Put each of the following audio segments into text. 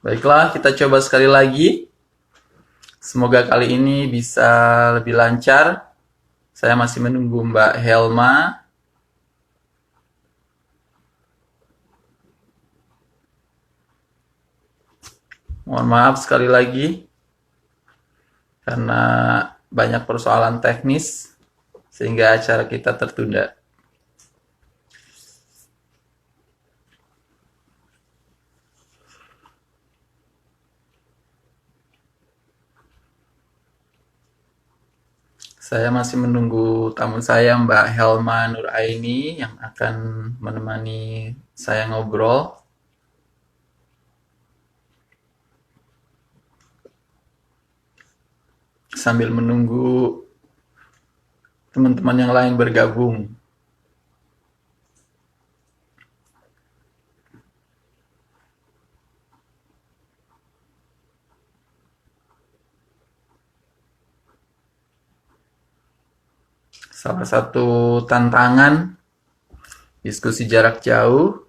Baiklah, kita coba sekali lagi. Semoga kali ini bisa lebih lancar. Saya masih menunggu Mbak Helma. Mohon maaf sekali lagi karena banyak persoalan teknis sehingga acara kita tertunda. Saya masih menunggu tamu saya Mbak Helma Nuraini yang akan menemani saya ngobrol. Sambil menunggu teman-teman yang lain bergabung. Salah satu tantangan diskusi jarak jauh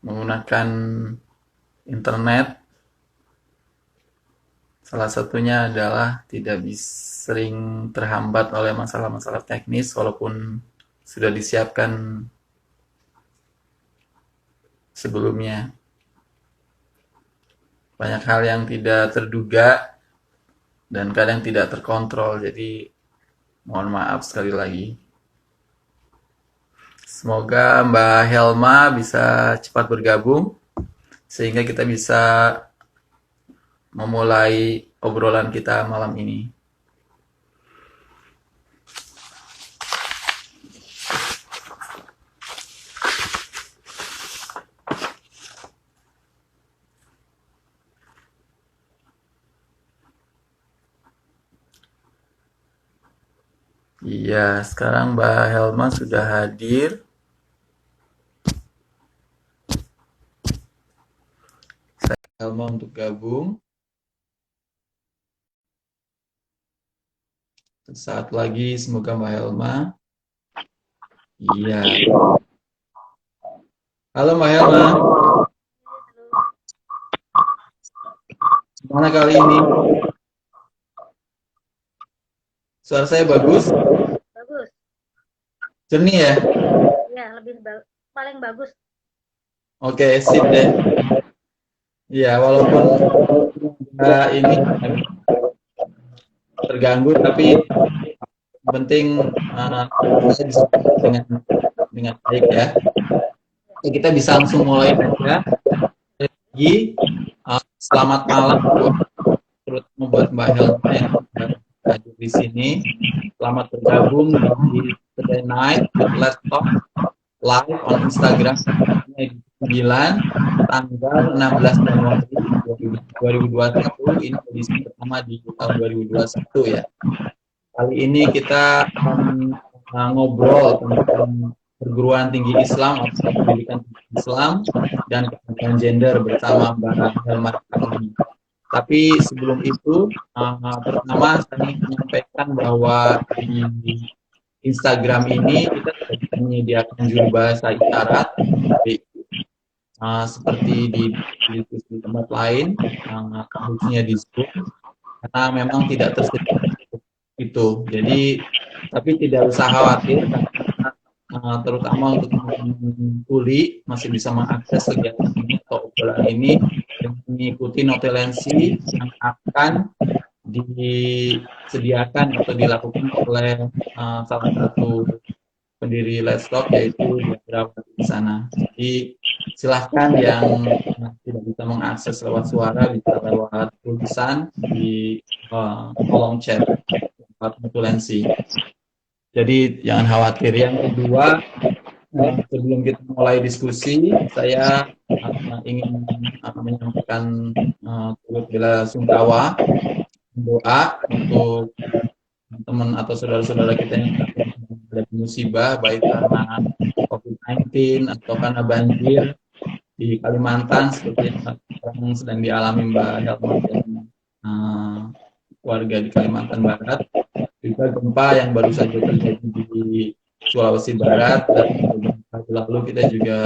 menggunakan internet salah satunya adalah tidak sering terhambat oleh masalah-masalah teknis walaupun sudah disiapkan sebelumnya. Banyak hal yang tidak terduga dan kadang tidak terkontrol, jadi mohon maaf sekali lagi. Semoga Mbak Helma bisa cepat bergabung sehingga kita bisa memulai obrolan kita malam ini. Iya, sekarang Mbak Helma sudah hadir. Helma untuk gabung. Saat lagi, semoga Mbak Helma. Iya. Halo Mbak Helma. Gimana kali ini? Suara saya bagus? Bagus. Jernih ya? Ya, paling bagus. Oke, sip deh. Iya, walaupun ini terganggu, tapi penting bisa diskusi dengan baik ya. Oke, kita bisa langsung mulai aja. Lagi, selamat malam terutama buat Mbak Helma yang hadir di sini. Selamat bergabung di Today Night with Let's Talk live on Instagram 9 tanggal 16 Januari 2021. Ini edisi pertama di tahun 2021 ya. Kali ini kita akan ngobrol tentang perguruan tinggi Islam atau pendidikan Islam dan pendidikan gender bersama Mbak Helma. Tapi sebelum itu, pertama saya ingin menyampaikan bahwa di Instagram ini kita tidak menyediakan juru bahasa isyarat seperti di tempat lain, khususnya di Zoom, karena memang tidak tersedia itu. Jadi, tapi tidak usah khawatir, terutama untuk tuli masih bisa mengakses kegiatan ini atau obrolan ini dengan mengikuti notulensi yang akan disediakan atau dilakukan oleh salah satu pendiri Let's Talk yaitu Diandra di sana. Jadi silahkan yang tidak bisa mengakses lewat suara bisa lewat tulisan di kolom chat tempat notulensi. Jadi jangan khawatir. Yang kedua, sebelum kita mulai diskusi, saya ingin menyampaikan turut bela sungkawa doa untuk teman atau saudara-saudara kita yang ada musibah baik karena COVID-19 atau karena banjir di Kalimantan seperti yang sedang dialami Mbak Helma dan warga di Kalimantan Barat, juga gempa yang baru saja terjadi di Sulawesi Barat dan beberapa hari lalu kita juga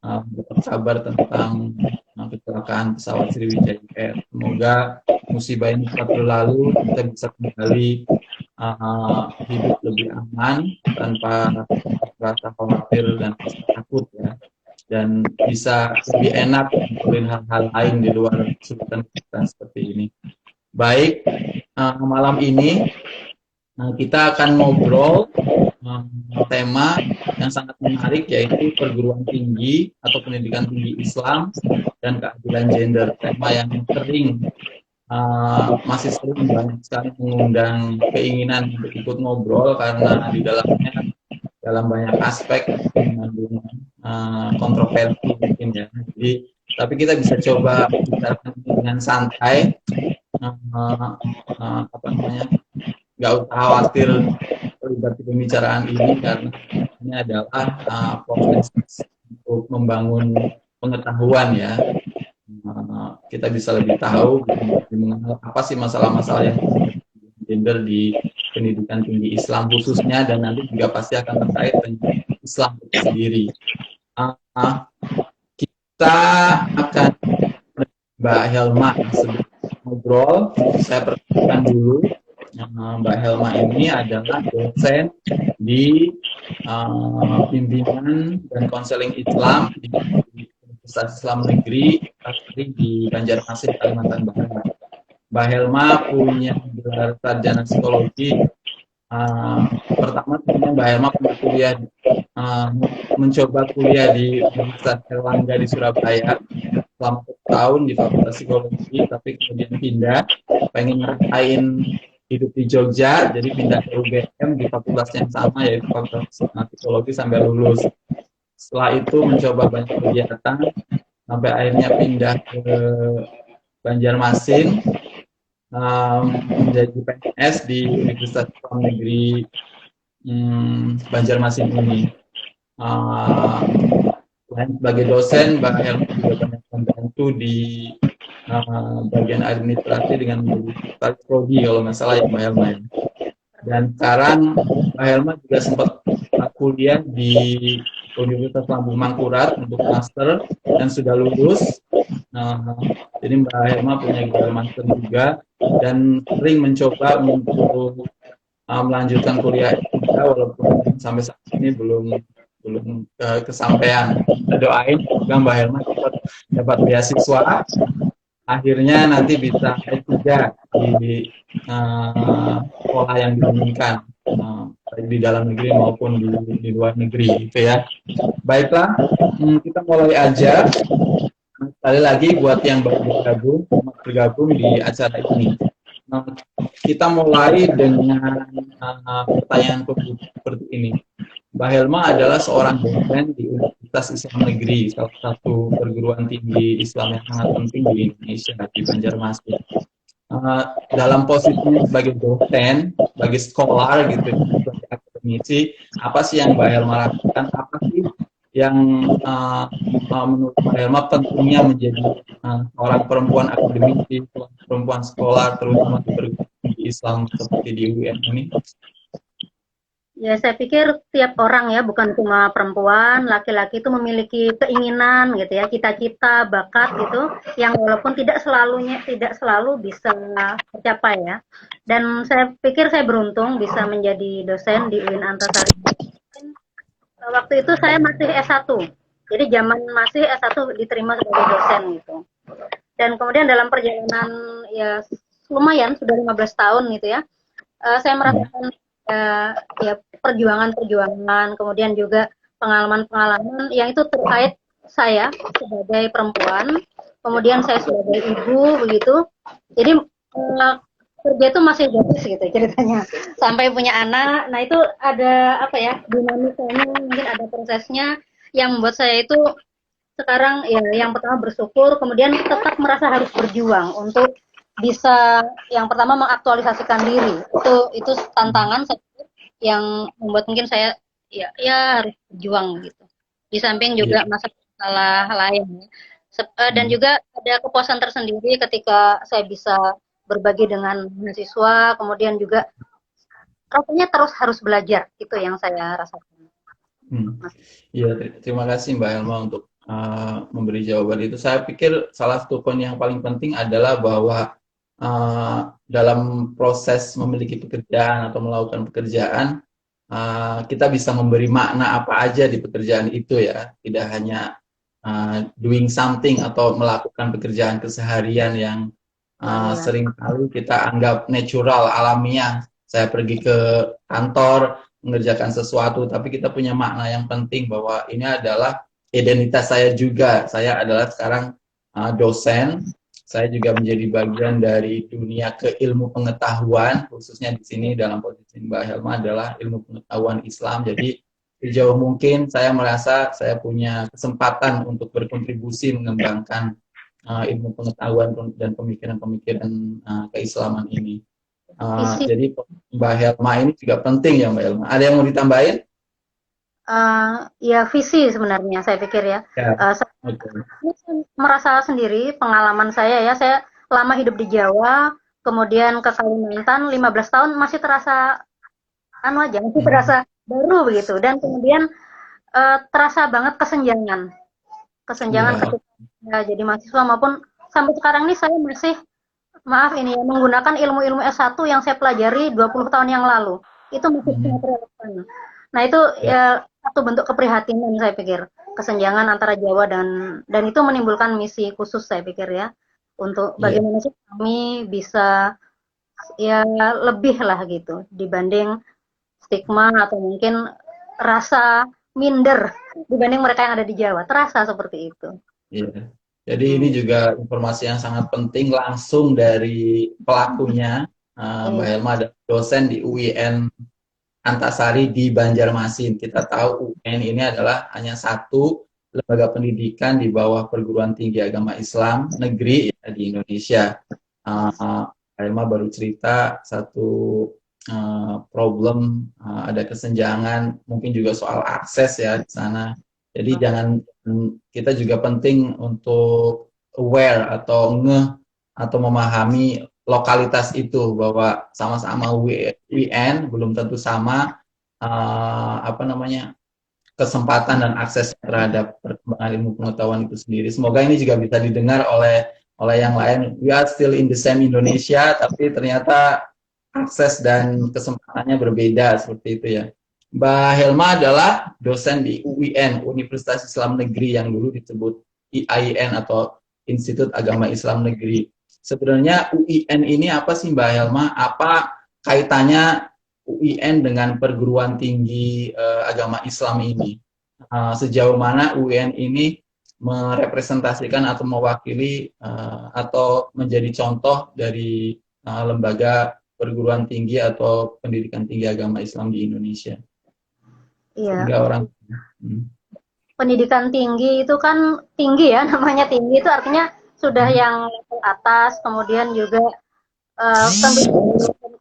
dapat kabar tentang kecelakaan pesawat Sriwijaya Air. Semoga musibah ini cepat berlalu, kita bisa kembali hidup lebih aman tanpa rasa khawatir dan rasa takut ya, dan bisa lebih enak ngobrolin hal-hal lain di luar kesulitan-kesulitan seperti ini. Baik, malam ini kita akan ngobrol tema yang sangat menarik, yaitu perguruan tinggi atau pendidikan tinggi Islam dan keadilan gender. Tema yang sering masih sering banyak sekali mengundang keinginan untuk ikut ngobrol karena di dalamnya dalam banyak aspek mengandung kontroversi mungkin ya. Jadi, tapi kita bisa coba bicarakan dengan santai, apa namanya, nggak usah khawatir terlibat di pembicaraan ini karena ini adalah proses untuk membangun pengetahuan ya. Kita bisa lebih tahu, lebih mengenal apa sih masalah-masalah yang gender di pendidikan tinggi Islam khususnya, dan nanti juga pasti akan terkait dengan Islam itu sendiri. Kita akan Mbak Helma sebelum ngobrol, saya perkenalkan dulu. Mbak Helma ini adalah dosen di bimbingan dan konseling Islam di Universitas Islam Negeri di Banjarmasin, Kalimantan Barat. Mbak Helma punya gelar sarjana psikologi. Pertama sebenarnya Mbak Helma pernah kuliah, mencoba kuliah di Universitas Erlangga di Surabaya selama 1 tahun di Fakultas Psikologi, tapi kemudian pindah, pengen ngerasain hidup di Jogja, jadi pindah ke UGM di fakultas yang sama, yaitu Fakultas Psikologi sampai lulus. Setelah itu mencoba banyak kegiatan, sampai akhirnya pindah ke Banjarmasin, menjadi PNS di Universitas Islam Negeri Banjarmasin ini. Selain sebagai dosen, Mbak Helma juga banyak membantu di bagian administrasi dengan menjadi prodi kalau nggak salah ya Mbak Helma ya. Dan sekarang Mbak Helma juga sempat kuliah di Universitas Lambung Mangkurat untuk master dan sudah lulus. Jadi Mbak Helma punya gelar master juga dan sering mencoba untuk melanjutkan kuliah juga, walaupun sampai saat ini belum kesampaian. Kita doain semoga Mbak Helma cepat dapat beasiswa, akhirnya nanti bisa S3 di sekolah yang diinginkan, baik di dalam negeri maupun di luar negeri gitu ya. Baiklah, kita mulai aja. Sekali lagi buat yang baru bergabung di acara ini, kita mulai dengan pertanyaan seperti ini. Mbak Helma adalah seorang dosen di Universitas Islam Negeri, salah satu perguruan tinggi Islam yang sangat penting di Indonesia, di Banjarmasin. Dalam posisinya sebagai dosen, sebagai scholar gitu, sebagai akademisi, apa sih yang Mbak Helma lakukan? Apa sih yang menurut Mbak Helma pentingnya menjadi seorang perempuan akademisi, perempuan scholar, terutama di perguruan tinggi Islam seperti di UIN ini? Ya, saya pikir tiap orang ya, bukan cuma perempuan, laki-laki itu memiliki keinginan gitu ya, cita-cita, bakat gitu, yang walaupun tidak selalu bisa tercapai ya. Dan saya pikir saya beruntung bisa menjadi dosen di UIN Antasari. Waktu itu saya masih S1. Jadi zaman masih S1 diterima sebagai dosen gitu. Dan kemudian dalam perjalanan ya lumayan sudah 15 tahun gitu ya. Saya merasakan ya perjuangan-perjuangan, kemudian juga pengalaman-pengalaman yang itu terkait saya sebagai perempuan, kemudian saya sebagai ibu begitu. Jadi kerja itu masih gratis gitu ceritanya, sampai punya anak. Nah itu ada apa ya, dinamikanya, mungkin ada prosesnya yang membuat saya itu sekarang ya yang pertama bersyukur, kemudian tetap merasa harus berjuang untuk bisa yang pertama mengaktualisasikan diri. Itu tantangan yang membuat mungkin saya ya harus berjuang gitu. Di samping juga masalah lain. Dan juga ada kepuasan tersendiri ketika saya bisa berbagi dengan mahasiswa, kemudian juga rasanya terus harus belajar, itu yang saya rasakan. Iya, terima kasih Mbak Helma untuk memberi jawaban itu, saya pikir salah satu poin yang paling penting adalah bahwa dalam proses memiliki pekerjaan atau melakukan pekerjaan, kita bisa memberi makna apa aja di pekerjaan itu ya, tidak hanya doing something atau melakukan pekerjaan keseharian yang sering kali kita anggap natural, alamiah. Saya pergi ke kantor mengerjakan sesuatu, tapi kita punya makna yang penting bahwa ini adalah identitas saya juga. Saya adalah sekarang dosen. Saya juga menjadi bagian dari dunia keilmu pengetahuan, khususnya di sini dalam posisi Mbak Helma adalah ilmu pengetahuan Islam. Jadi sejauh mungkin saya merasa saya punya kesempatan untuk berkontribusi mengembangkan ilmu pengetahuan dan pemikiran-pemikiran keislaman ini. Jadi Mbak Helma ini juga penting ya Mbak Helma. Ada yang mau ditambahin? Ya visi sebenarnya saya pikir ya. Saya merasa sendiri pengalaman saya ya, saya lama hidup di Jawa, kemudian ke Kalimantan 15 tahun masih terasa aja, masih terasa baru begitu, dan kemudian terasa banget kesenjangan ketika jadi mahasiswa maupun sampai sekarang ini saya masih menggunakan ilmu-ilmu S1 yang saya pelajari 20 tahun yang lalu. Itu masih sangat relevan. Nah, itu ya satu bentuk keprihatinan saya pikir, kesenjangan antara Jawa dan itu menimbulkan misi khusus saya pikir ya, untuk bagaimana sih kami bisa ya lebih lah gitu dibanding stigma atau mungkin rasa minder dibanding mereka yang ada di Jawa, terasa seperti itu. Iya. Jadi ini juga informasi yang sangat penting langsung dari pelakunya. Mbak Helma ada dosen di UIN Antasari di Banjarmasin. Kita tahu UIN ini adalah hanya satu lembaga pendidikan di bawah perguruan tinggi agama Islam negeri ya, di Indonesia. Mbak Helma baru cerita satu problem, ada kesenjangan, mungkin juga soal akses ya di sana. Jadi kita juga penting untuk aware atau atau memahami lokalitas itu, bahwa sama-sama UIN belum tentu sama kesempatan dan akses terhadap perkembangan ilmu pengetahuan itu sendiri. Semoga ini juga bisa didengar oleh yang lain. We are still in the same Indonesia, tapi ternyata akses dan kesempatannya berbeda seperti itu ya. Mbak Helma adalah dosen di UIN, Universitas Islam Negeri, yang dulu disebut IAIN atau Institut Agama Islam Negeri. Sebenarnya UIN ini apa sih Mbak Helma? Apa kaitannya UIN dengan perguruan tinggi agama Islam ini? Sejauh mana UIN ini merepresentasikan atau mewakili atau menjadi contoh dari lembaga perguruan tinggi atau pendidikan tinggi agama Islam di Indonesia? Iya. Pendidikan tinggi itu kan tinggi ya, namanya tinggi itu artinya sudah yang level atas, kemudian juga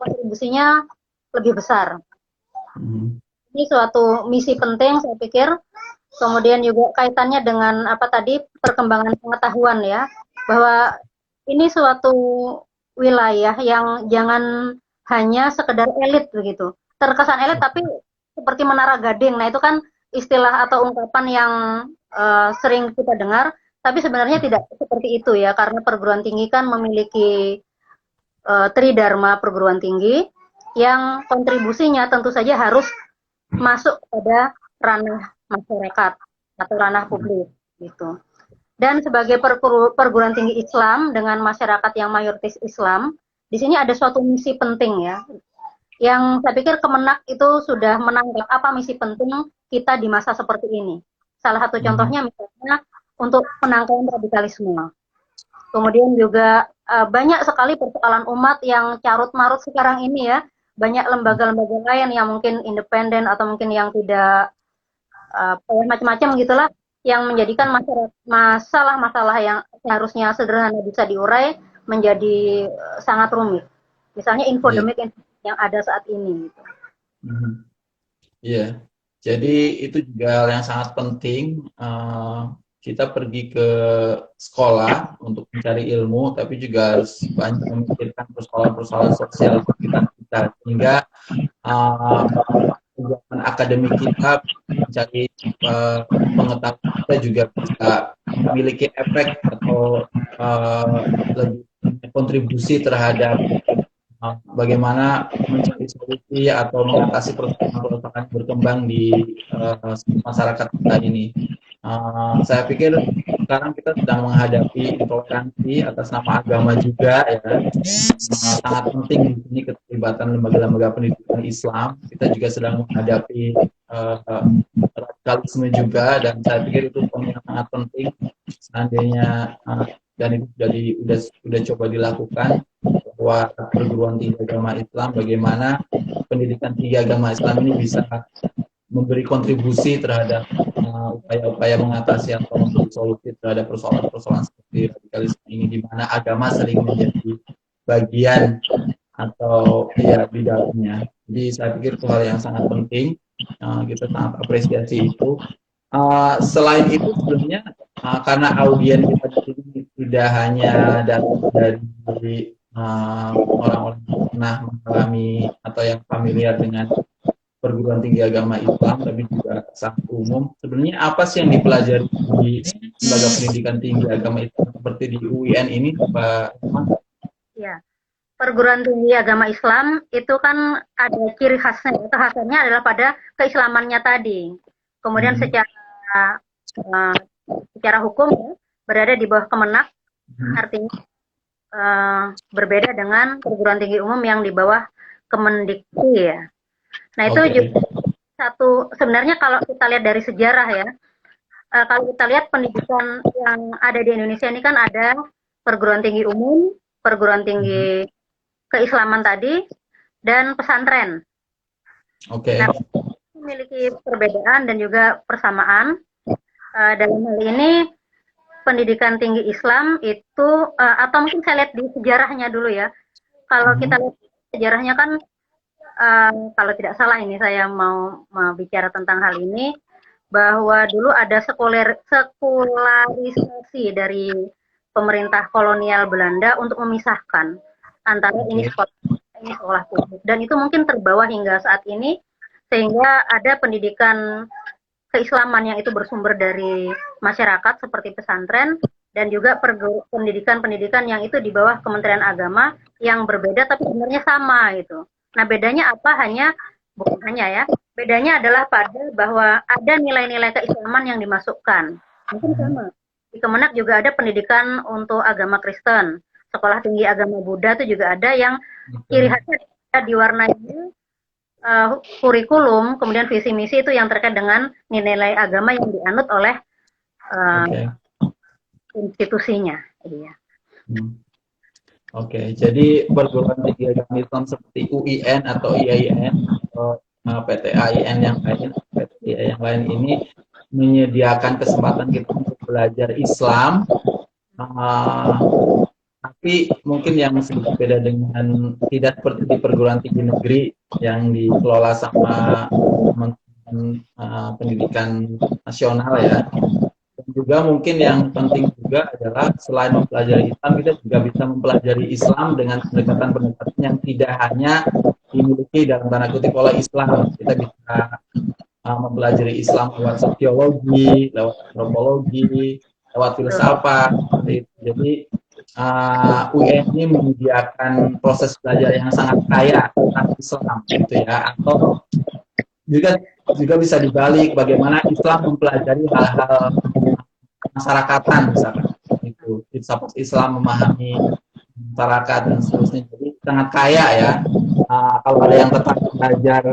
kontribusinya lebih besar. Ini suatu misi penting saya pikir. Kemudian juga kaitannya dengan perkembangan pengetahuan ya, bahwa ini suatu wilayah yang jangan hanya sekedar elit begitu. Terkesan elit tapi seperti Menara Gading. Nah, itu kan istilah atau ungkapan yang sering kita dengar, tapi sebenarnya tidak seperti itu ya, karena perguruan tinggi kan memiliki tridharma perguruan tinggi yang kontribusinya tentu saja harus masuk pada ranah masyarakat atau ranah publik gitu. Dan sebagai perguruan tinggi Islam dengan masyarakat yang mayoritas Islam, di sini ada suatu misi penting ya, yang saya pikir Kemenak itu sudah menanggap apa misi penting kita di masa seperti ini. Salah satu contohnya misalnya untuk penangkalan radikalisme. Kemudian juga banyak sekali persoalan umat yang carut-marut sekarang ini ya. Banyak lembaga-lembaga lain yang mungkin independen atau mungkin yang tidak macam-macam gitulah, yang menjadikan masalah-masalah yang seharusnya sederhana bisa diurai menjadi sangat rumit. Misalnya infodemik yang ada saat ini. Iya, jadi itu juga hal yang sangat penting. Kita pergi ke sekolah untuk mencari ilmu, tapi juga harus banyak memikirkan persoalan-persoalan sosial kita, sehingga kegiatan akademik kita mencari pengetahuan, kita juga bisa memiliki efek atau lebih kontribusi terhadap bagaimana mencari solusi atau mengatasi persoalan-persoalan yang berkembang di masyarakat kita ini. Saya pikir sekarang kita sedang menghadapi intoleransi atas nama agama juga ya. Sangat penting di sini keterlibatan lembaga-lembaga pendidikan Islam. Kita juga sedang menghadapi radikalisme juga, dan saya pikir itu poin yang sangat penting seandainya dan itu sudah coba dilakukan, bahwa perguruan tinggi agama Islam, bagaimana pendidikan tinggi agama Islam ini bisa memberi kontribusi terhadap upaya-upaya mengatasi atau memberi solusi terhadap persoalan-persoalan seperti radikalisme ini, di mana agama sering menjadi bagian atau ya di dalamnya. Jadi saya pikir itu hal yang sangat penting. Kita sangat apresiasi itu. Selain itu sebenarnya karena audien kita di sini tidak hanya dari orang-orang yang pernah mengalami atau yang familiar dengan perguruan tinggi agama Islam, tapi juga sangat umum. Sebenarnya apa sih yang dipelajari di lembaga pendidikan tinggi agama Islam seperti di UIN ini, Pak Irman? Ya, perguruan tinggi agama Islam itu kan ada ciri khasnya, itu khasnya adalah pada keislamannya tadi. Kemudian secara hukum ya, berada di bawah Kemenak, artinya berbeda dengan perguruan tinggi umum yang di bawah Kemendikti ya. Nah itu juga satu, sebenarnya kalau kita lihat dari sejarah ya, kalau kita lihat pendidikan yang ada di Indonesia ini kan ada perguruan tinggi umum, perguruan tinggi keislaman tadi, dan pesantren. Nah, memiliki perbedaan dan juga persamaan. Dalam hal ini pendidikan tinggi Islam itu, atau mungkin saya lihat di sejarahnya dulu ya. Kalau kita lihat sejarahnya kan, kalau tidak salah ini saya mau bicara tentang hal ini, bahwa dulu ada sekularisasi dari pemerintah kolonial Belanda untuk memisahkan antara ini sekolah publik, dan itu mungkin terbawa hingga saat ini, sehingga ada pendidikan keislaman yang itu bersumber dari masyarakat seperti pesantren, dan juga pendidikan-pendidikan yang itu di bawah Kementerian Agama yang berbeda tapi sebenarnya sama gitu. Nah bedanya apa? Bukan hanya ya, bedanya adalah pada bahwa ada nilai-nilai keislaman yang dimasukkan. Mungkin sama. Di Kemenak juga ada pendidikan untuk agama Kristen. Sekolah tinggi agama Buddha itu juga ada yang ciri khasnya diwarnai kurikulum, kemudian visi misi itu yang terkait dengan nilai agama yang dianut oleh institusinya. Iya. Jadi perguruan tinggi agama Islam seperti UIN atau IAIN atau PTAIN yang lain ini menyediakan kesempatan kita untuk belajar Islam, tapi mungkin yang sedikit beda dengan, tidak seperti di perguruan tinggi negeri yang dikelola sama Kementerian Pendidikan Nasional ya. Dan juga mungkin yang penting juga adalah selain mempelajari Islam, kita juga bisa mempelajari Islam dengan pendekatan-pendekatan yang tidak hanya dimiliki dalam tanda kutip oleh Islam. Kita bisa mempelajari Islam lewat sosiologi, lewat antropologi, lewat filsafat. Jadi UN ini menyediakan proses belajar yang sangat kaya tentang Islam gitu ya, atau juga bisa dibalik, bagaimana Islam mempelajari hal-hal masyarakatan misalkan itu, filsafat Islam memahami masyarakat dan seterusnya. Jadi sangat kaya ya. Kalau ada yang tertarik belajar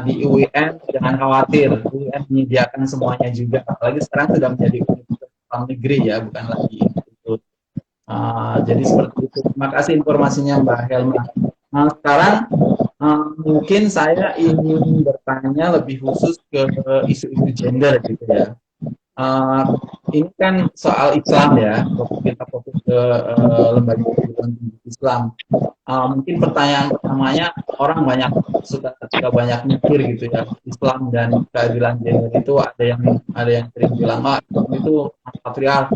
di UIN, jangan khawatir, UIN menyediakan semuanya juga, apalagi sekarang sudah menjadi universitas negeri ya, bukan lagi institut. Jadi seperti itu. Terima kasih informasinya Mbak Helma. Sekarang mungkin saya ingin bertanya lebih khusus ke isu-isu gender gitu ya. Ini kan soal Islam ya, kita fokus ke lembaga pendidikan Islam. Mungkin pertanyaan pertamanya, orang suka banyak mikir gitu ya, Islam dan keadilan gender itu ada yang sering bilang Islam itu patriark,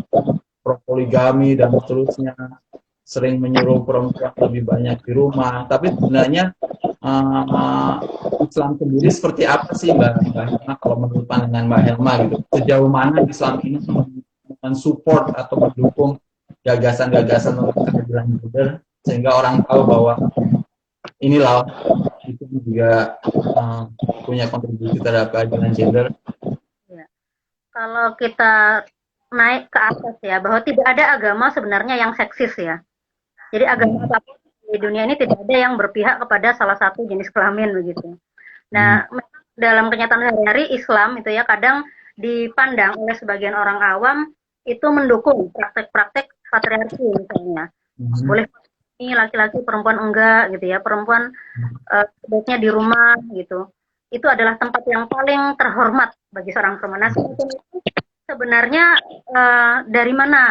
pro-poligami dan seterusnya, sering menyuruh perempuan lebih banyak di rumah. Tapi sebenarnya uh, Islam sendiri seperti apa sih Mbak Helma, kalau menurut pandangan Mbak Helma gitu, sejauh mana Islam ini mensupport atau mendukung gagasan-gagasan untuk keadilan gender, sehingga orang tahu bahwa inilah itu juga punya kontribusi terhadap keadilan gender. Ya. Kalau kita naik ke atas ya, bahwa tidak ada agama sebenarnya yang seksis ya. Jadi agama apapun di dunia ini tidak ada yang berpihak kepada salah satu jenis kelamin begitu. Nah, dalam kenyataan sehari-hari Islam itu ya kadang dipandang oleh sebagian orang awam itu mendukung praktek-praktek patriarki misalnya. Boleh ini laki-laki, perempuan enggak gitu ya. Perempuan sebaiknya di rumah gitu. Itu adalah tempat yang paling terhormat bagi seorang perempuan. Nah, sebenarnya dari mana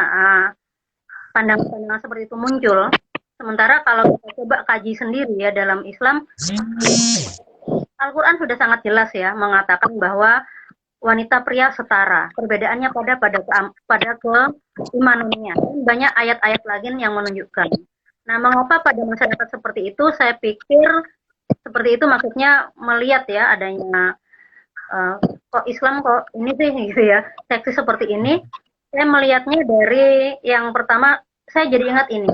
pandangan-pandangan seperti itu muncul? Sementara kalau kita coba kaji sendiri ya dalam Islam, Al-Quran sudah sangat jelas ya mengatakan bahwa wanita pria setara. Perbedaannya pada keimanannya. Banyak ayat-ayat lagi yang menunjukkan. Nah, mengapa pada masyarakat seperti itu? Saya pikir seperti itu maksudnya melihat ya adanya kok Islam kok ini sih gitu ya, seksi seperti ini. Saya melihatnya dari yang pertama, saya jadi ingat ini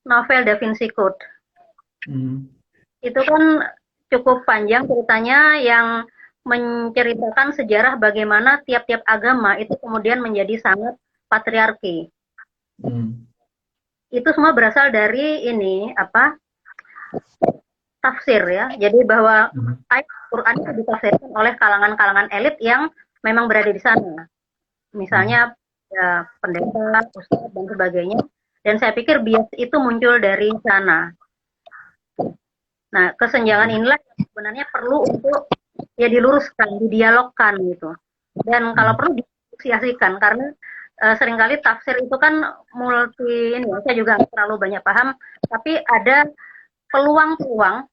novel Da Vinci Code. Itu kan cukup panjang ceritanya yang menceritakan sejarah bagaimana tiap-tiap agama itu kemudian menjadi sangat patriarki. Itu semua berasal dari ini tafsir ya. Jadi bahwa ayat Quran itu ditafsirkan oleh kalangan-kalangan elit yang memang berada di sana. Misalnya ya, pendeta, ustadz dan sebagainya. Dan saya pikir bias itu muncul dari sana. Nah, kesenjangan inilah yang sebenarnya perlu untuk ya diluruskan, didialogkan gitu. Dan kalau perlu disosiasikan karena seringkali tafsir itu kan multi ini ya, saya juga nggak terlalu banyak paham, tapi ada peluang-peluang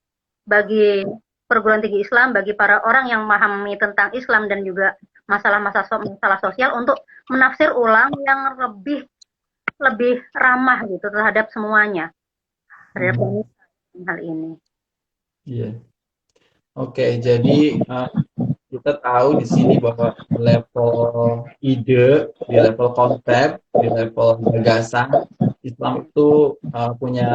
bagi perguruan tinggi Islam, bagi para orang yang memahami tentang Islam dan juga masalah sosial untuk menafsir ulang yang lebih ramah gitu terhadap semuanya, terhadap hal ini. Iya. Oke, jadi kita tahu di sini bahwa di level ide, di level konsep, di level gagasan, Islam itu punya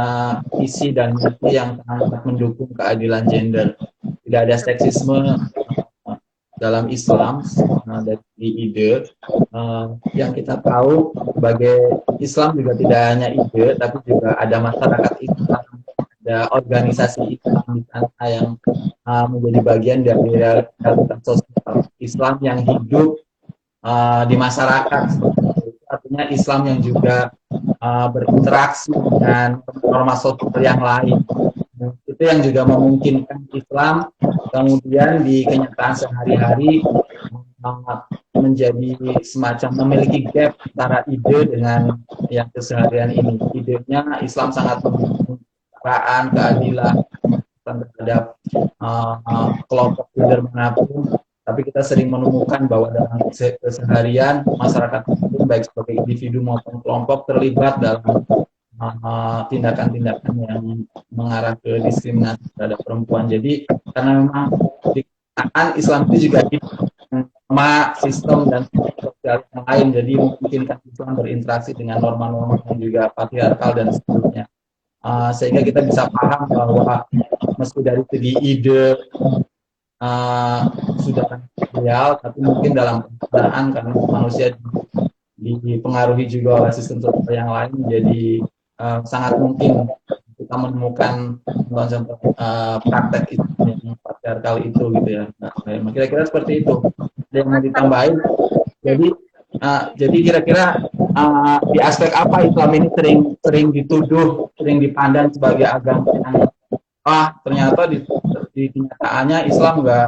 visi dan misi yang sangat mendukung keadilan gender. Tidak ada seksisme dalam Islam dari ide. Yang kita tahu sebagai Islam juga tidak hanya ide, tapi juga ada masyarakat Islam, ada organisasi Islam di sana yang menjadi bagian dari realitas sosial Islam yang hidup di masyarakat. Artinya Islam yang juga berinteraksi dengan norma sosial yang lain. Itu yang juga memungkinkan Islam kemudian di kenyataan sehari-hari menjadi semacam memiliki gap antara ide dengan yang keseharian ini. Idenya Islam sangat mendukung keadilan terhadap kelompok gender manapun, tapi kita sering menemukan bahwa dalam keseharian masyarakat itu baik sebagai individu maupun kelompok terlibat dalam tindakan-tindakan yang mengarah ke diskriminasi terhadap perempuan. Jadi karena memang di Islam itu juga sama sistem dan sosial yang lain, jadi memungkinkan Islam berinteraksi dengan norma-norma yang juga patriarkal dan seterusnya. Sehingga kita bisa paham bahwa meski dari segi ide sudah ideal, tapi mungkin dalam pelaksanaan karena manusia dipengaruhi juga oleh sistem sosial yang lain, jadi sangat mungkin kita menemukan praktek itu yang patriarkal itu gitu ya. Nah, kira-kira seperti itu. Ada yang mau ditambahin? Jadi kira-kira di aspek apa Islam ini sering dituduh, sering dipandang sebagai agama yang ternyata di kenyataannya Islam nggak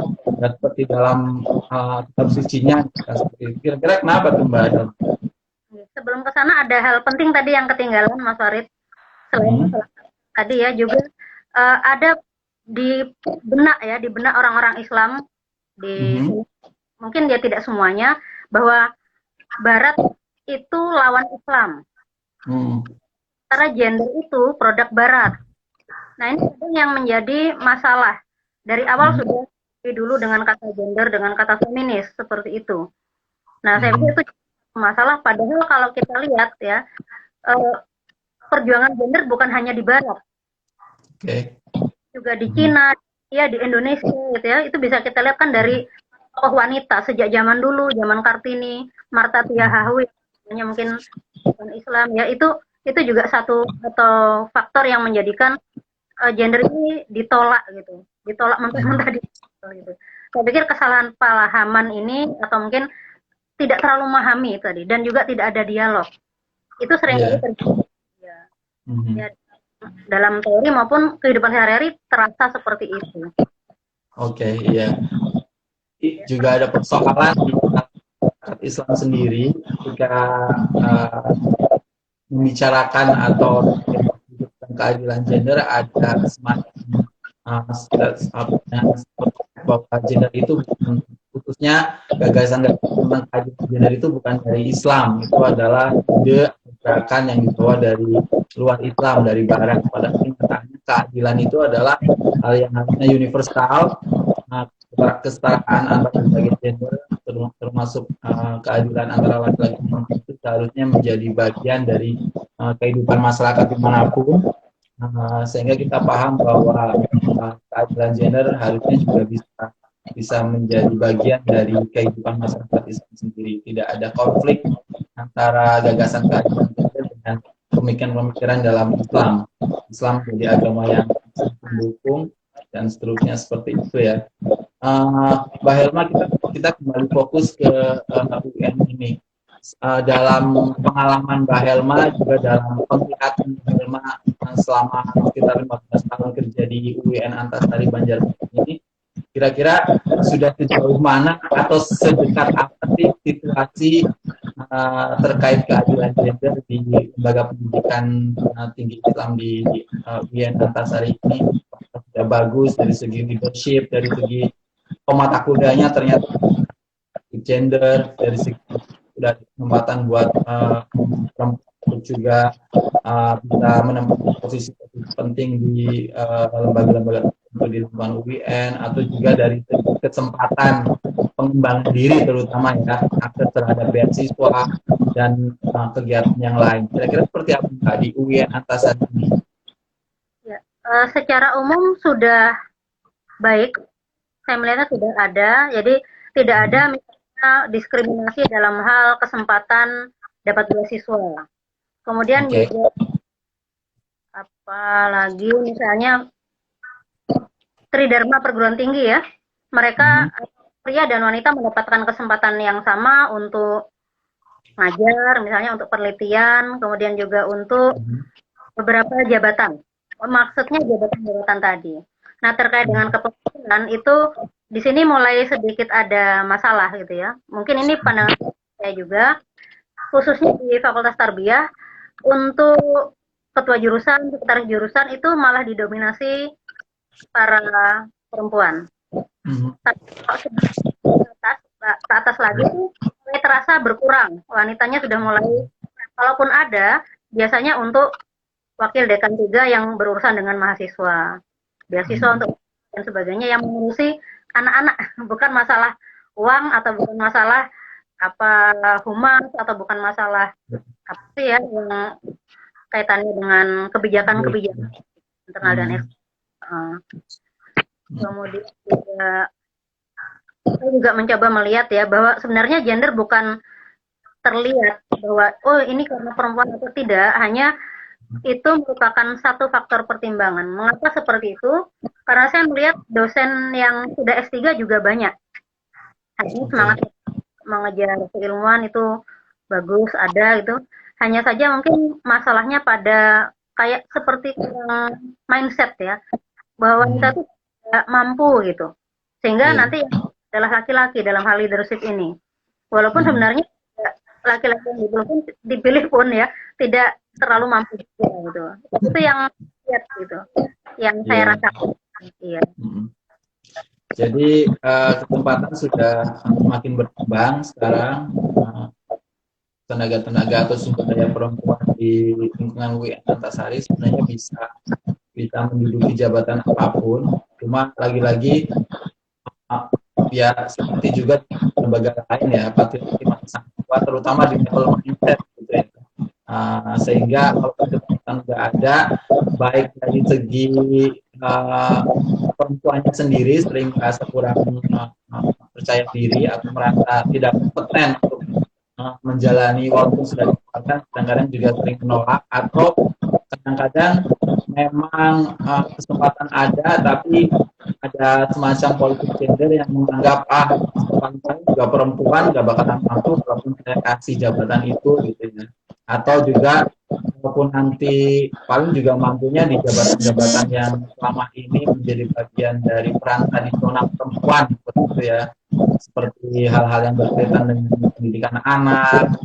seperti dalam kitab sucinya. Kira-kira kenapa tuh Mbak Adel? Sebelum ke sana ada hal penting tadi yang ketinggalan Mas Farid. Selain tadi ya juga ada di benak orang-orang Islam mungkin dia tidak semuanya bahwa Barat itu lawan Islam. Karena gender itu produk Barat. Nah, ini kadang yang menjadi masalah. Dari awal Mhm. sudah dulu dengan kata gender, dengan kata feminis, seperti itu. Nah, saya pikir Mhm. itu masalah, padahal kalau kita lihat ya, eh, perjuangan gender bukan hanya di Barat, Oke. juga di Mhm. Cina, ya di Indonesia gitu ya. Itu bisa kita lihat kan dari tokoh wanita sejak zaman dulu, zaman Kartini, Marta Mhm. Tiahahu yang mungkin bukan Islam ya, itu juga satu atau faktor yang menjadikan gender ini ditolak gitu, ditolak Mhm. mentah-mentah gitu. Saya pikir kesalahan pahaman ini atau mungkin tidak terlalu memahami tadi dan juga tidak ada dialog. Itu seringkali Iya. terjadi ya, ya, Mhm. dalam teori maupun kehidupan sehari-hari terasa seperti itu. Oke, iya. Ya, Juga ada persoalan di masyarakat Islam sendiri ketika uh, membicarakan atau tentang keadilan gender ada semacam bahwa gender itu khususnya gagasan tentang keadilan gender itu bukan dari Islam, itu adalah ide gerakan yang dibawa dari luar Islam, dari Barat. Padahal kenyataannya keadilan itu adalah hal yang harusnya universal, kesetaraan antar berbagai gender, termasuk keadilan antara laki-laki dan perempuan itu seharusnya menjadi bagian dari kehidupan masyarakat dimanapun, sehingga kita paham bahwa keadilan gender harusnya juga bisa bisa menjadi bagian dari kehidupan masyarakat Islam sendiri. Tidak ada konflik antara gagasan keadilan gender dengan pemikiran-pemikiran dalam Islam. Islam menjadi agama yang mendukung dan seterusnya seperti itu ya. Mbak Helma, kita kembali fokus ke UN ini. Dalam pengalaman Mbak Helma, juga dalam penglihatan Mbak Helma selama sekitar 15 tahun kerja di UIN Antasari Banjarmasin ini, kira-kira sudah sejauh mana atau sedekat apa sih situasi terkait keadilan gender di lembaga pendidikan tinggi Islam di UIN Antasari ini? Sudah bagus dari segi leadership, dari segi pemata kudanya ternyata gender, dari segi sudah kesempatan buat perempuan juga bisa menempati posisi penting di lembaga-lembaga tertentu di lingkungan UIN, atau juga dari segi kesempatan pengembangan diri terutama ya, akses terhadap beasiswa dan kegiatan yang lain. Kira-kira seperti apa Mbak di UIN Antasari ini? ya. Secara umum sudah baik, saya melihatnya sudah ada, jadi tidak ada Hmm. misalnya diskriminasi dalam hal kesempatan dapat beasiswa. Kemudian Oke. juga apalagi misalnya Tridharma perguruan tinggi ya, mereka Mhm. pria dan wanita mendapatkan kesempatan yang sama untuk ngajar, misalnya untuk penelitian, kemudian juga untuk Mhm. beberapa jabatan. Maksudnya jabatan-jabatan tadi. Nah, terkait dengan Mhm. kepemimpinan itu di sini mulai sedikit ada masalah gitu ya. Mungkin ini pandangan saya juga, khususnya di Fakultas Tarbiyah, untuk ketua jurusan, sekretaris jurusan itu malah didominasi para perempuan. Mhm. Tapi kalau ke atas lagi tuh mulai terasa berkurang. Wanitanya sudah mulai, kalaupun ada, biasanya untuk wakil dekan 3 yang berurusan dengan mahasiswa. Beasiswa Mhm. untuk dan sebagainya yang mengurusi anak-anak, bukan masalah uang atau bukan masalah apa humas atau bukan masalah apa sih ya yang kaitannya dengan kebijakan-kebijakan internal dan Mhm. eksternal. Kemudian juga saya juga mencoba melihat ya bahwa sebenarnya gender bukan terlihat bahwa oh ini karena perempuan atau tidak, hanya itu merupakan satu faktor pertimbangan. Mengapa seperti itu? Karena saya melihat dosen yang sudah S3 juga banyak. Hanya semangat Oke. mengejar keilmuan itu bagus, ada gitu. Hanya saja mungkin masalahnya pada kayak seperti mindset ya, bahwa wanita Mhm. itu tidak mampu gitu. Sehingga Iya. nanti adalah laki-laki dalam hal leadership ini. Walaupun Mhm. sebenarnya laki-laki yang dipilih pun ya tidak terlalu mampu juga gitu. Itu yang lihat gitu, yang saya Iya. rasakan. Iya. Mhm. Jadi kesempatan sudah semakin berkembang sekarang, tenaga-tenaga atau sumber daya perempuan di lingkungan UIN Antasari sebenarnya bisa bisa menduduki jabatan apapun. Cuma lagi-lagi ya seperti juga lembaga lain ya, patriarki masih sangat kuat, terutama di level mindset gitu ya. Sehingga kalau perdebatan nggak ada, baik dari segi perempuannya sendiri sering merasa kurang percaya diri atau merasa tidak kompeten untuk menjalani walaupun sudah dikeluarkan, kadang-kadang juga sering menolak, atau kadang-kadang memang kesempatan ada tapi ada semacam politik gender yang menganggap saya juga perempuan nggak bakalan mampu walaupun saya kasih jabatan itu gitu ya, atau juga walaupun nanti paling juga mampunya di jabatan-jabatan yang selama ini menjadi bagian dari peran tradisional perempuan seperti itu ya, seperti hal-hal yang berkaitan dengan pendidikan anak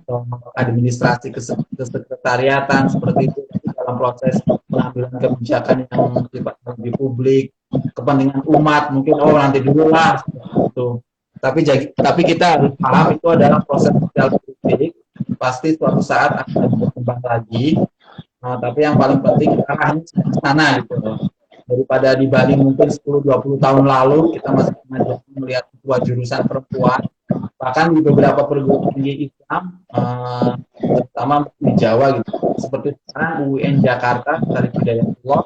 atau administrasi kesekretariatan seperti itu dalam proses pengambilan kebijakan yang sifatnya lebih publik, kepentingan umat mungkin nanti dulu lah itu. Tapi kita harus paham itu adalah proses sosial politik, pasti suatu saat akan berkembang lagi. Tapi yang paling penting arahnya ke sana gitu loh. Daripada dibanding mungkin 10-20 tahun lalu kita masih melihat sebuah jurusan perempuan, bahkan di beberapa perguruan tinggi Islam, terutama di Jawa gitu, seperti sekarang UIN Jakarta dari Hidayatullah,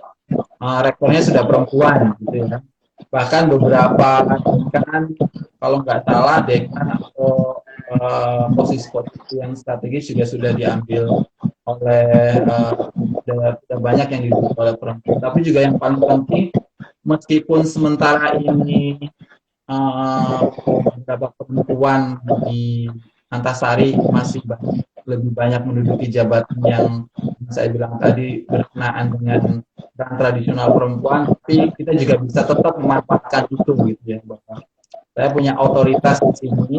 rektornya sudah perempuan gitu ya. Bahkan beberapa dekan, kalau nggak salah dekan atau posisi-posisi yang strategis juga sudah diambil oleh sudah banyak yang diduduki oleh perempuan. Tapi juga yang paling penting, meskipun sementara ini beberapa perempuan di Antasari masih lebih banyak menduduki jabatan yang saya bilang tadi berkenaan dengan peran tradisional perempuan, tapi kita juga bisa tetap memanfaatkan itu gitu ya, bahwa saya punya otoritas di sini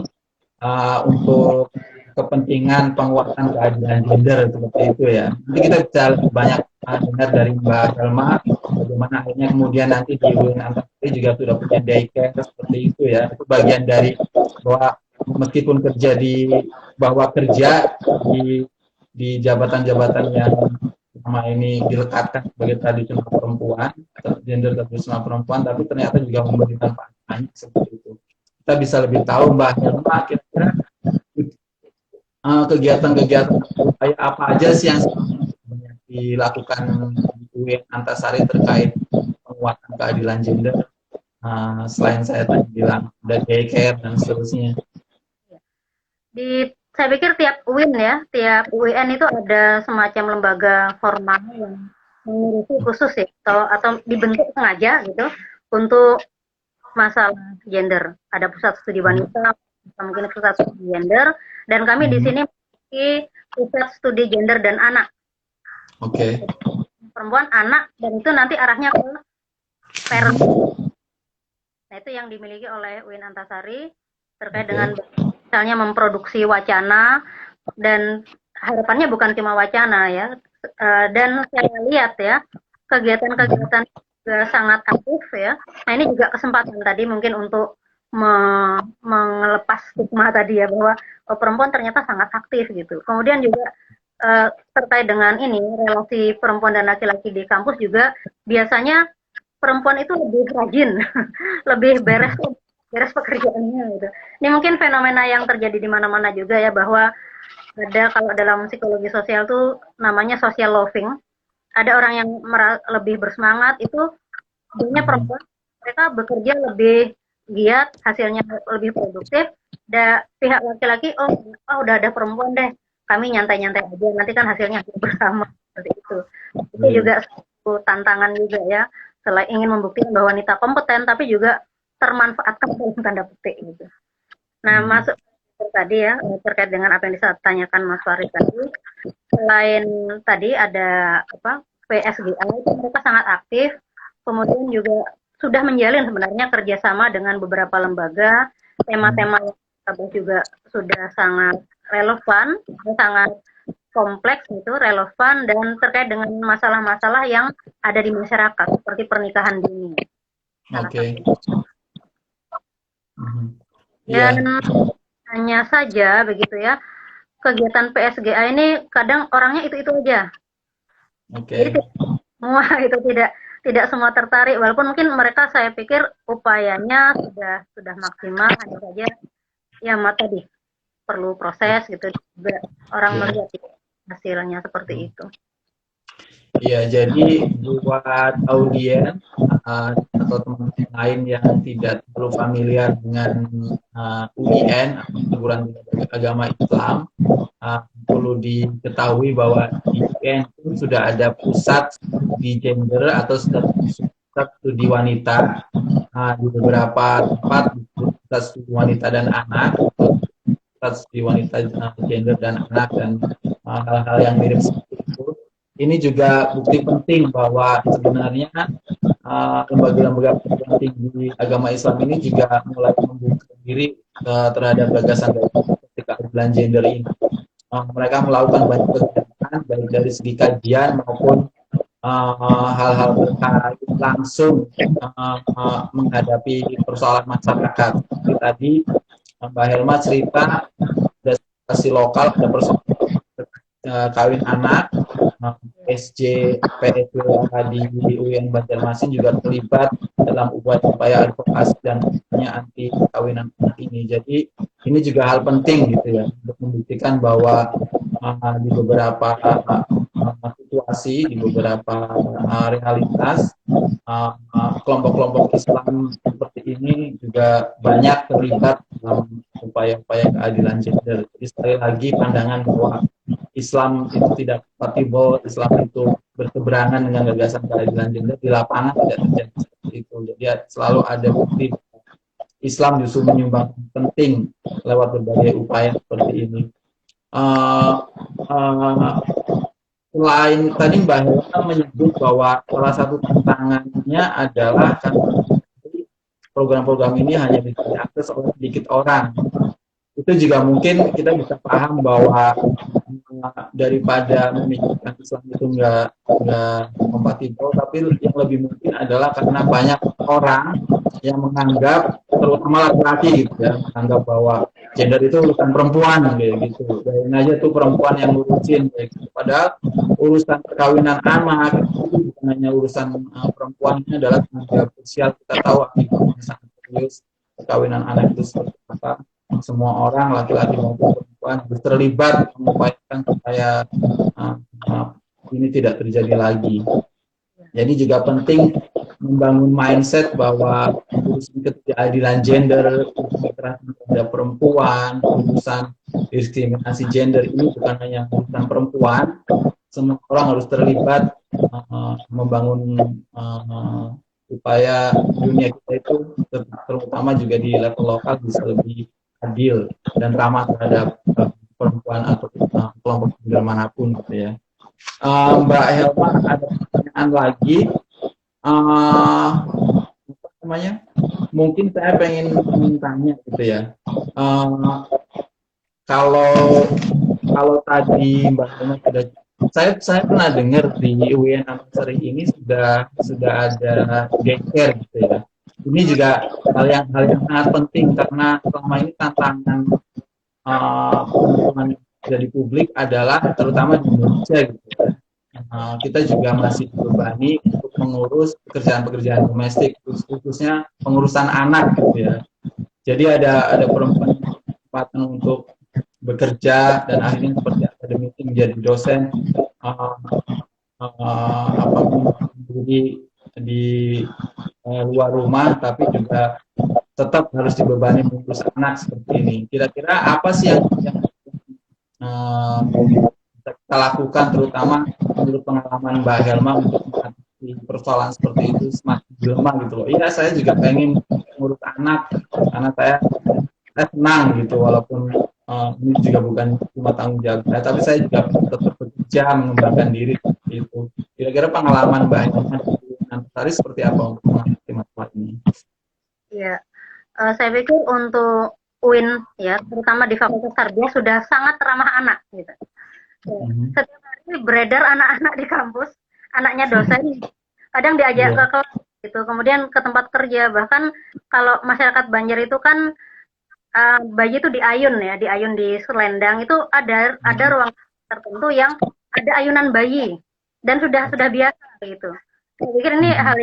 untuk kepentingan penguatan keadilan gender seperti itu ya. Nanti kita bisa lebih banyak dengar dari Mbak Helma bagaimana akhirnya kemudian nanti di UIN Antasari juga sudah punya daycare seperti itu ya. Itu bagian dari bahwa meskipun kerja di jabatan-jabatan yang selama ini dilekatkan sebagai tradisional perempuan atau gender tradisional perempuan, tapi ternyata juga memberikan manfaat seperti itu. Kita bisa lebih tahu Mbak Helma kira-kira kegiatan-kegiatan upaya apa aja sih yang dilakukan di UIN Antasari terkait penguatan keadilan gender, selain saya tadi bilang ada daycare dan seterusnya. Saya pikir tiap UIN ya, tiap UIN itu ada semacam lembaga formal yang mengurusi khusus ya, atau dibentuk sengaja gitu untuk masalah gender. Ada pusat studi wanita, mungkin pusat studi gender, dan kami di sini memiliki pusat studi gender dan anak. Oke. Perempuan, anak, dan itu nanti arahnya ke parent. Nah, itu yang dimiliki oleh UIN Antasari terkait dengan misalnya memproduksi wacana, dan harapannya bukan cuma wacana ya. Dan saya lihat ya, kegiatan-kegiatan juga sangat aktif ya. Nah, ini juga kesempatan tadi mungkin untuk mengelepas stigma tadi ya, bahwa perempuan ternyata sangat aktif gitu. Kemudian juga terkait dengan ini, relasi perempuan dan laki-laki di kampus juga biasanya perempuan itu lebih rajin, lebih beres pekerjaannya gitu. Ini mungkin fenomena yang terjadi di mana-mana juga ya, bahwa ada, kalau dalam psikologi sosial tuh namanya social loving. Ada orang yang lebih bersemangat, itu biasanya perempuan, mereka bekerja lebih giat, hasilnya lebih produktif. Pihak laki-laki, udah ada perempuan deh, kami nyantai-nyantai aja, nanti kan hasilnya bersama, seperti itu. Itu juga satu tantangan juga ya, selain ingin membuktikan bahwa wanita kompeten, tapi juga termanfaatkan dalam tanda petik gitu. Nah, masuk tadi ya, terkait dengan apa yang ditanyakan Mas Farid tadi, selain tadi ada PSGA, itu mereka sangat aktif, kemudian juga sudah menjalin sebenarnya kerjasama dengan beberapa lembaga, tema-tema yang kita juga sudah sangat relevan, sangat kompleks gitu, relevan, dan terkait dengan masalah-masalah yang ada di masyarakat, seperti pernikahan dini. Oke. Dan hanya saja begitu ya, kegiatan PSGA ini kadang orangnya itu-itu aja. Jadi semua itu tidak semua tertarik, walaupun mungkin mereka, saya pikir upayanya sudah maksimal, hanya saja ya tadi perlu proses gitu juga orang Ya. melihat hasilnya seperti itu. Ya, jadi buat audiens atau teman-teman lain yang tidak terlalu familiar dengan UIN atau perguruan tinggi agama Islam, perlu diketahui bahwa di UIN itu sudah ada pusat studi gender atau pusat studi wanita di beberapa tempat, pusat studi wanita dan anak, pusat studi wanita gender dan anak, dan hal-hal yang mirip seperti itu. Ini juga bukti penting bahwa sebenarnya lembaga-lembaga perguruan tinggi agama Islam ini juga mulai membuka diri terhadap gagasan seperti keadilan gender ini. Mereka melakukan banyak kegiatan baik dari segi kajian maupun hal-hal terkait langsung menghadapi persoalan masyarakat. Seperti tadi Mbak Helma cerita ada situasi lokal, ada persoalan kawin anak, SJ, PSJ di UIN Banjarmasin juga terlibat dalam upaya advokasi dan anti kawinan anak ini. Jadi ini juga hal penting gitu ya untuk membuktikan bahwa di beberapa situasi, di beberapa realitas kelompok-kelompok Islam seperti ini juga banyak terlibat dalam upaya-upaya keadilan gender. Jadi sekali lagi pandangan bahwa Islam itu tidak kompatibel, Islam itu berseberangan dengan gagasan keadilan gender di lapangan tidak terjadi seperti itu. Jadi selalu ada bukti Islam justru menyumbang penting lewat berbagai upaya seperti ini. Selain tadi Mbak Helena menyebut bahwa salah satu tantangannya adalah karena program-program ini hanya bisa diakses oleh sedikit orang. Itu juga mungkin kita bisa paham bahwa daripada memikirkan Islam itu nggak kompatibel, tapi yang lebih mungkin adalah karena banyak orang yang menganggap, terutama laki-laki gitu ya, menganggap bahwa gender itu urusan perempuan kayak gitu. Bayangin aja tuh perempuan yang ngurusin kayak gitu. Padahal urusan perkawinan anak itu bukan hanya urusan perempuan, ini adalah tanggung jawab sosial. Kita tahu akibatnya sangat serius perkawinan anak itu seperti apa. Semua orang, laki-laki maupun perempuan, harus terlibat mengupayakan supaya ini tidak terjadi lagi. Jadi juga penting membangun mindset bahwa urusan ketidakadilan gender, kekerasan terhadap perempuan, urusan diskriminasi gender ini bukan hanya urusan perempuan. Semua orang harus terlibat membangun supaya dunia kita itu terutama juga di level lokal bisa lebih adil dan ramah terhadap perempuan atau kelompok gender manapun gitu ya. Mbak Helma, ada pertanyaan lagi. Apa namanya? Mungkin saya pengen tanya gitu ya. Kalau tadi Mbak Helma sudah, saya pernah dengar di UIN Antasari ini sudah ada daycare gitu ya. Ini juga hal yang sangat penting karena selama ini tantangan pengumuman dari publik adalah terutama di Indonesia gitu ya. Kita juga masih dibebani untuk mengurus pekerjaan-pekerjaan domestik, khususnya pengurusan anak gitu ya. Jadi ada perempuan kesempatan untuk bekerja dan akhirnya seperti akademisi menjadi dosen di luar rumah, tapi juga tetap harus dibebani mengurus anak seperti ini. Kira-kira apa sih yang bisa kita lakukan, terutama menurut pengalaman Mbak Helma untuk mengatasi persoalan seperti itu semakin jelma gitu loh. Iya, saya juga pengen mengurus anak karena saya senang gitu, walaupun ini juga bukan cuma tanggung jawab saya, tapi saya juga tetap bekerja mengembangkan diri seperti itu. Kira-kira pengalaman Mbak Helma Antasari seperti apa untuk mengatasi masalah ini? Iya, saya pikir untuk UIN ya, terutama di Fakultas Tarbiyah sudah sangat ramah anak gitu. Setiap hari beredar anak-anak di kampus, anaknya dosen, kadang diajak ke kelas gitu, kemudian ke tempat kerja. Bahkan kalau masyarakat Banjar itu kan bayi itu diayun ya, diayun di selendang itu ada ruang tertentu yang ada ayunan bayi. dan sudah biasa gitu. Saya pikir ini hal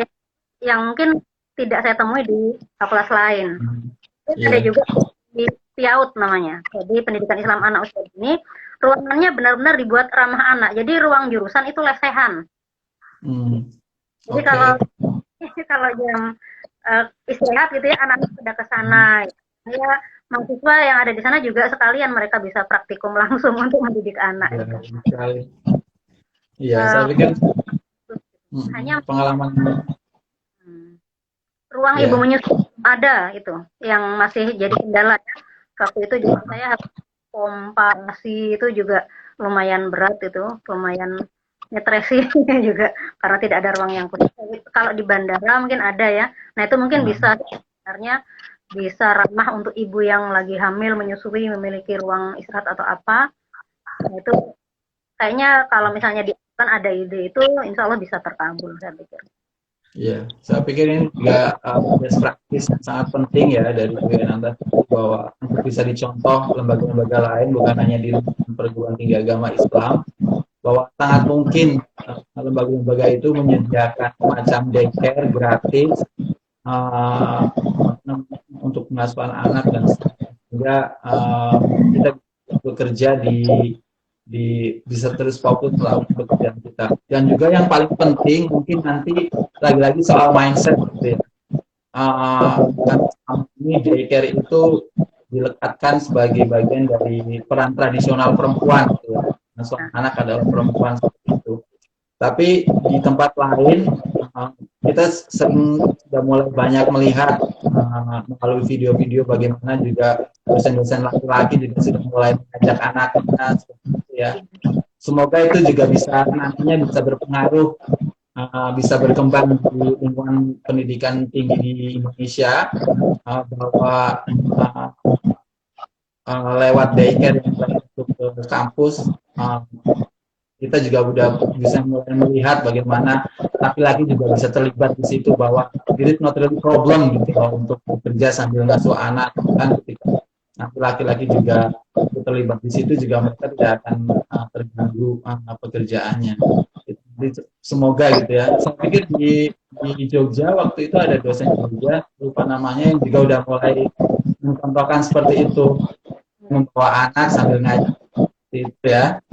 yang mungkin tidak saya temui di fakultas lain. Terus ada juga di PIAUD namanya. Jadi pendidikan Islam anak usia dini, ruangannya benar-benar dibuat ramah anak. Jadi ruang jurusan itu lesehan. Jadi kalau jam istirahat gitu ya, anak-anak sudah ke sana. Ya, mahasiswa yang ada di sana juga sekalian mereka bisa praktikum langsung untuk mendidik anak. Iya, saya pikir hanya pengalaman ruang ibu menyusui ada itu yang masih jadi kendala ya. Waktu itu juga saya harus pompa ASI itu juga lumayan berat itu, lumayan nyetresi juga karena tidak ada ruang yang khusus. Kalau di bandara mungkin ada ya. Nah, itu mungkin bisa sebenarnya bisa ramah untuk ibu yang lagi hamil menyusui memiliki ruang istirahat atau apa. Nah, itu kayaknya kalau misalnya ada ide itu insya Allah bisa terkabul saya pikir. Iya, saya pikir ini juga best practice yang sangat penting ya dari UIN Antasari bahwa untuk bisa dicontoh lembaga-lembaga lain bukan hanya di perguruan tinggi agama Islam, bahwa sangat mungkin lembaga-lembaga itu menyediakan semacam daycare gratis untuk pengasuhan anak dan sehingga kita bekerja bisa terus fokus melakukan pekerjaan kita. Dan juga yang paling penting mungkin nanti lagi-lagi soal mindset gitu ya. Ini daycare itu dilekatkan sebagai bagian dari peran tradisional perempuan gitu ya. Seorang anak adalah perempuan seperti itu. Tapi di tempat lain kita sering sudah mulai banyak melihat melalui video-video bagaimana juga dosen-dosen laki-laki juga sudah mulai mengajak anaknya seperti itu ya. Semoga itu juga bisa nantinya bisa berpengaruh, bisa berkembang di lingkungan pendidikan tinggi di Indonesia, bahwa lewat daycare yang masuk ke kampus, kita juga udah bisa mulai melihat bagaimana laki-laki juga bisa terlibat di situ, bahwa it is not really problem gitu untuk bekerja sambil ngasuh anak kan, ketika laki-laki juga terlibat di situ juga mereka tidak akan terganggu pekerjaannya. Jadi, semoga gitu ya. Saya pikir di Jogja waktu itu ada dosen Jogja, lupa namanya, yang juga udah mulai mencontohkan seperti itu, membawa anak sambil ngajar itu ya.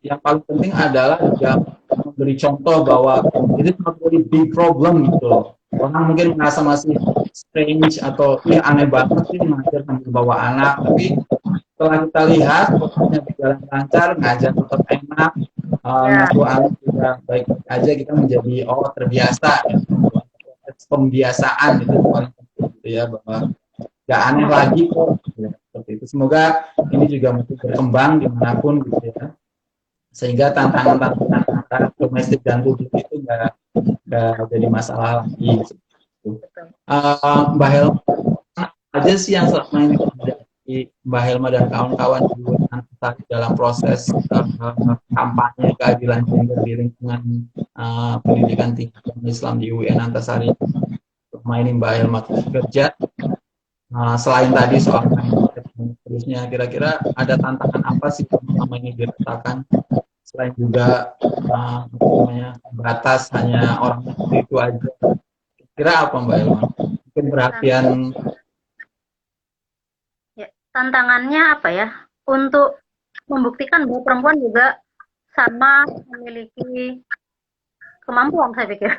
Yang paling penting adalah juga memberi contoh bahwa ini not really big problem gitu loh. Orang mungkin merasa masih strange atau ya aneh banget sih ngajar sambil bawa anak, tapi setelah kita lihat prosesnya berjalan lancar, ngajar tetap enak, ngasuh anak juga baik-baik aja, kita menjadi terbiasa ya. Proses pembiasaan itu paling penting gitu ya, bahwa nggak aneh lagi kok ya, seperti itu. Semoga ini juga masih berkembang dimanapun gitu ya, sehingga tantangan-tantangan antara domestik dan publik itu nggak jadi masalah lagi. Mbak Helma aja sih yang selama ini dari Mbak Helma dan kawan-kawan di UIN Antasari dalam proses kampanye keadilan gender di lingkungan pendidikan tinggi Islam di UIN Antasari selama ini Mbak Helma kerja, selain tadi soal terusnya, kira-kira ada tantangan apa sih selama ini dirasakan, selain juga batas hanya orang itu aja, kira apa Mbak Helma? Mungkin perhatian. Ya, tantangannya apa ya? Untuk membuktikan bahwa perempuan juga sama memiliki kemampuan, saya pikir.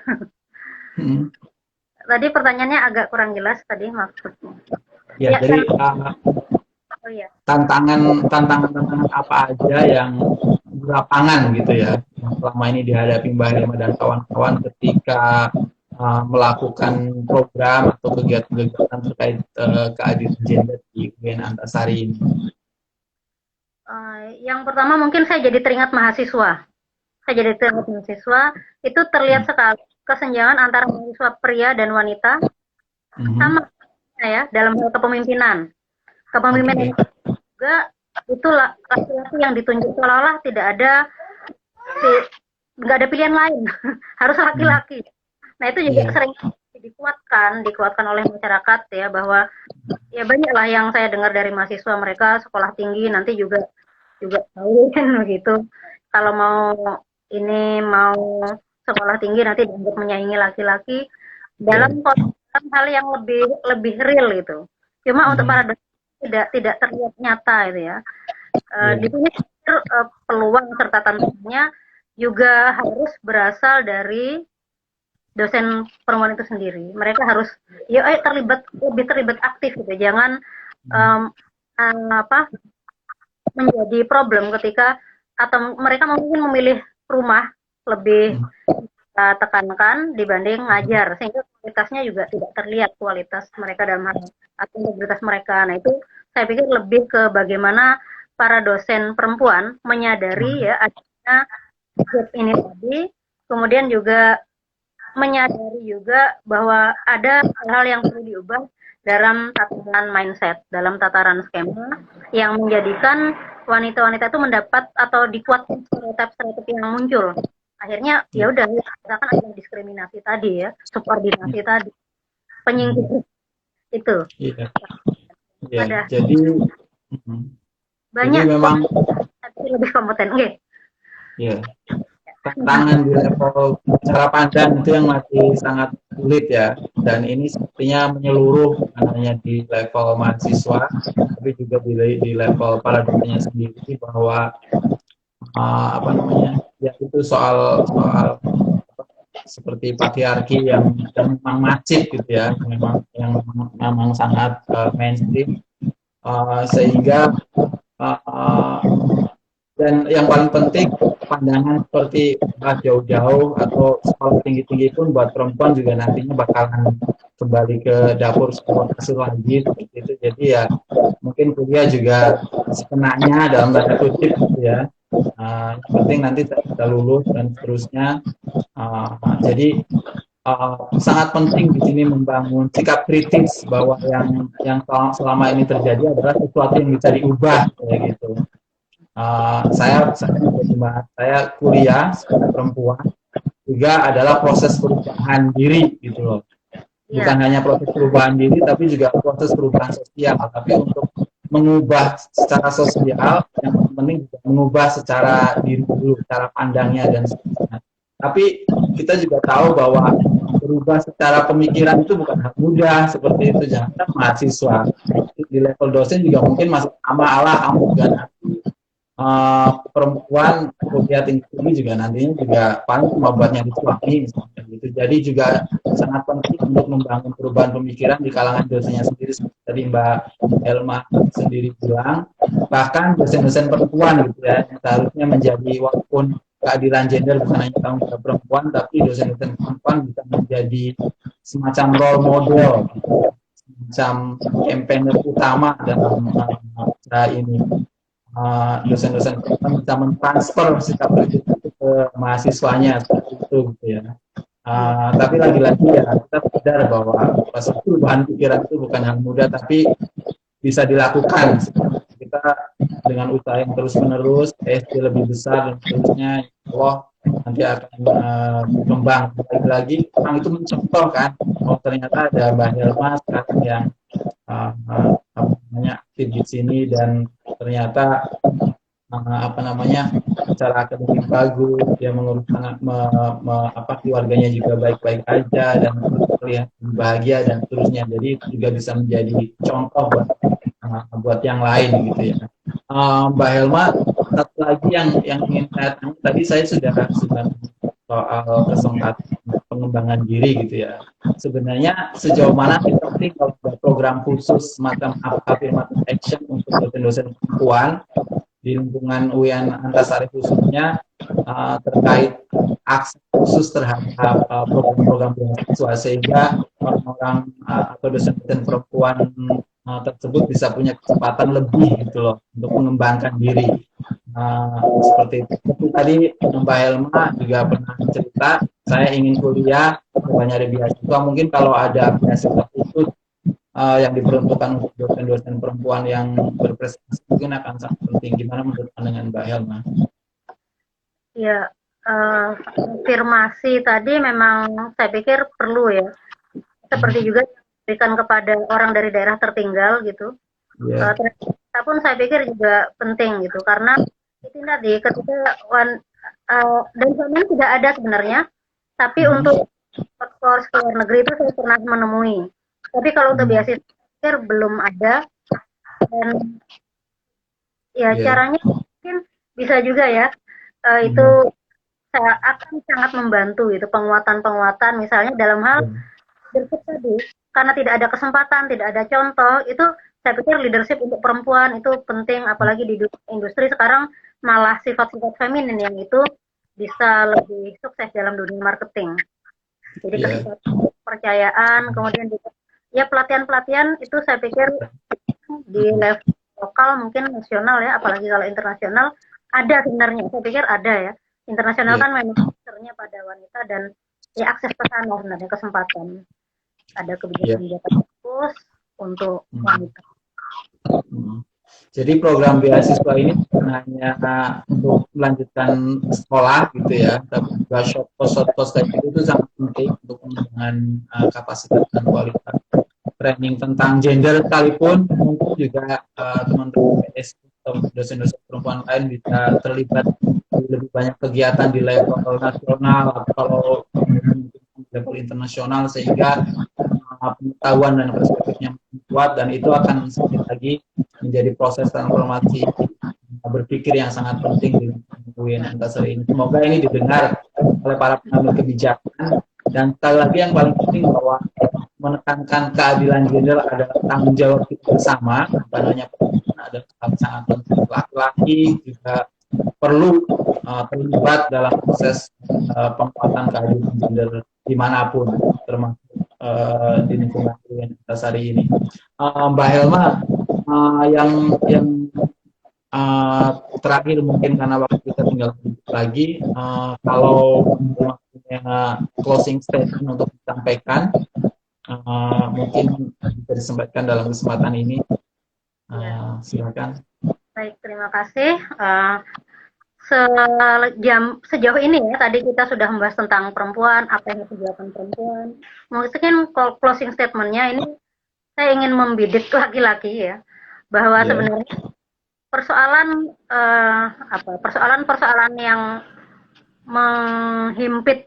Tadi pertanyaannya agak kurang jelas tadi maksudnya. Ya, jadi tantangan apa aja yang di lapangan gitu ya, yang selama ini dihadapi Mbak Helma dan kawan-kawan ketika melakukan program atau kegiatan-kegiatan terkait keadilan gender di UIN Antasari ini. Yang pertama mungkin saya jadi teringat mahasiswa. Itu terlihat sekali kesenjangan antara mahasiswa pria dan wanita, sama ya dalam hal kepemimpinan. Kepemimpinan juga itu laki-laki yang ditunjuk, seolah-olah nggak ada pilihan lain, harus laki-laki. Nah itu juga sering dikuatkan oleh masyarakat ya, bahwa ya banyaklah yang saya dengar dari mahasiswa, mereka sekolah tinggi nanti juga tahu kan begitu. Kalau mau ini mau sekolah tinggi nanti dianggap menyaingi laki-laki Ya. dalam hal yang lebih lebih real itu. Cuma untuk para Mhm. dosen tidak terlihat nyata itu ya. Di Ya. sini peluang serta tantangannya juga harus berasal dari dosen perempuan itu sendiri. Mereka harus lebih terlibat aktif gitu. Jangan Mhm. um, apa menjadi problem ketika atau mereka mungkin memilih rumah lebih Mhm. tekankan dibanding ngajar sehingga kualitasnya juga tidak terlihat kualitas mereka dalam hal atau integritas mereka. Nah itu saya pikir lebih ke bagaimana para dosen perempuan menyadari Mhm. ya adanya gap ini tadi, kemudian juga menyadari juga bahwa ada hal-hal yang perlu diubah dalam tataran mindset, dalam tataran skema yang menjadikan wanita-wanita itu mendapat atau dikuatkan stereotip-stereotip yang muncul. Akhirnya ya Ya. udah misalkan ada diskriminasi tadi ya, subordinasi tadi, Mhm. penyingkiran itu. Iya. Iya. Ada Jadi, mhm. Jadi banyak memang tapi lebih kompeten. Oke. ya tantangan di level cara pandang itu yang masih sangat sulit ya. Dan ini sepertinya menyeluruh bukan hanya di level mahasiswa, tapi juga di level para dosennya sendiri bahwa apa namanya ya itu soal soal seperti patriarki yang memang masif gitu ya, yang memang sangat mainstream, sehingga uh, dan yang paling penting pandangan seperti jauh-jauh atau sekolah tinggi-tinggi pun buat perempuan juga nantinya bakalan kembali ke dapur sekolah kasur lagi seperti itu. Jadi ya mungkin kuliah juga sekenanya dalam tanda kutip gitu ya. Yang penting nanti kita lulus dan seterusnya. Jadi sangat penting di sini membangun sikap kritis bahwa yang selama ini terjadi adalah sesuatu yang bisa diubah kayak gitu. Saya menjadi saya kuliah sebagai perempuan juga adalah proses perubahan diri gitu loh. Bukan Iya, hanya proses perubahan diri tapi juga proses perubahan sosial. Tapi untuk mengubah secara sosial yang penting juga mengubah secara diri dulu, cara pandangnya dan sebagainya. Tapi kita juga tahu bahwa berubah secara pemikiran itu bukan hal mudah seperti itu. Jangan mahasiswa di level dosen juga mungkin masih sama Allah kamu juga nanti perempuan kuliah tinggi juga nantinya juga paling cuma buat nyari suami misalnya gitu. Jadi juga sangat penting untuk membangun perubahan pemikiran di kalangan dosennya sendiri seperti tadi Mbak Elma sendiri bilang. Bahkan dosen-dosen perempuan gitu ya yang seharusnya menjadi walaupun keadilan gender bukan hanya tanggung jawab perempuan tapi dosen-dosen perempuan bisa menjadi semacam role model gitu, semacam campaigner utama dalam ini dosen-dosen bisa mentransfer sikap kritis itu ke mahasiswanya seperti itu gitu ya. iya, Tapi lagi-lagi ya kita sadar bahwa proses perubahan pikiran itu bukan hal mudah tapi bisa dilakukan. Kita dengan usaha yang terus-menerus, SD lebih besar dan seterusnya, Allah nanti akan berkembang. Lagi-lagi orang itu mencontoh kan, oh ternyata ada Mbak Helma sekarang yang apa namanya aktif di sini dan ternyata apa namanya secara akademik bagus, dia mengurus anak apa keluarganya juga baik-baik aja dan terlihat bahagia dan seterusnya. Jadi itu juga bisa menjadi contoh buat yang lain gitu ya. Mbak Helma, satu lagi yang ingin saya tanya tadi saya sudah soal kesempatan pengembangan diri gitu ya. Sebenarnya sejauh mana sih penting kalau ada program khusus semacam affirmative action untuk dosen-dosen perempuan di lingkungan UIN Antasari khususnya terkait akses khusus terhadap program-program beasiswa sehingga orang-orang atau dosen-dosen perempuan tersebut bisa punya kesempatan lebih gitu loh untuk mengembangkan diri seperti itu. Seperti tadi Mbak Helma juga pernah cerita saya ingin kuliah coba nyari beasiswa mungkin kalau ada beasiswa khusus yang diperuntukkan untuk dosen-dosen perempuan yang berprestasi mungkin akan sangat penting. Gimana menurut pandangan Mbak Helma? iya. Afirmasi tadi memang saya pikir perlu ya. Seperti juga diberikan kepada orang dari daerah tertinggal gitu. Iya. Ternyata pun saya pikir juga penting gitu karena itu tadi ketika dan selama ini tidak ada sebenarnya, tapi untuk ekspor ke luar negeri itu saya pernah menemui. Tapi kalau untuk beasiswa belum ada, dan ya caranya mungkin bisa juga ya, itu akan sangat membantu itu penguatan-penguatan misalnya dalam hal leadership tadi, karena tidak ada kesempatan, tidak ada contoh, itu saya pikir leadership untuk perempuan itu penting, apalagi di industri sekarang malah sifat-sifat feminin yang itu bisa lebih sukses dalam dunia marketing. Jadi kepercayaan, kemudian juga ya pelatihan-pelatihan itu saya pikir di level lokal mungkin nasional ya, apalagi kalau internasional ada sebenarnya, saya pikir ada ya. Internasional kan memang fokusnya pada wanita dan ya akses ke sana sebenarnya kesempatan. Ada kebijakan-kebijakan khusus untuk wanita. Jadi program beasiswa ini bukan hanya untuk melanjutkan sekolah gitu ya, tapi juga short course itu sangat penting untuk pengembangan kapasitas dan kualitas. Training tentang gender sekalipun mungkin juga teman-teman PS atau dosen-dosen perempuan lain bisa terlibat di lebih banyak kegiatan di level nasional atau kalau level internasional, sehingga pengetahuan dan perspektifnya kuat, dan itu akan sedikit lagi menjadi proses transformasi berpikir yang sangat penting di UIN Antasari ini. Semoga ini didengar oleh para pengambil kebijakan, dan sekali lagi yang paling penting bahwa menekankan keadilan gender adalah tanggung jawab kita bersama, bukan hanya perempuan, ada sangat penting. Laki-laki juga perlu terlibat dalam proses penguatan keadilan gender dimanapun, termasuk di lingkungan Antasari ini. Mbak Helma, yang terakhir mungkin karena waktu kita tinggal sedikit lagi, kalau punya closing statement untuk disampaikan, mungkin bisa disampaikan dalam kesempatan ini. Silakan. Baik, terima kasih. Sejauh ini ya, tadi kita sudah membahas tentang perempuan, apa yang dikerjakan perempuan. Mungkin closing statement-nya ini saya ingin membidik laki-laki ya, bahwa sebenarnya persoalan yang menghimpit,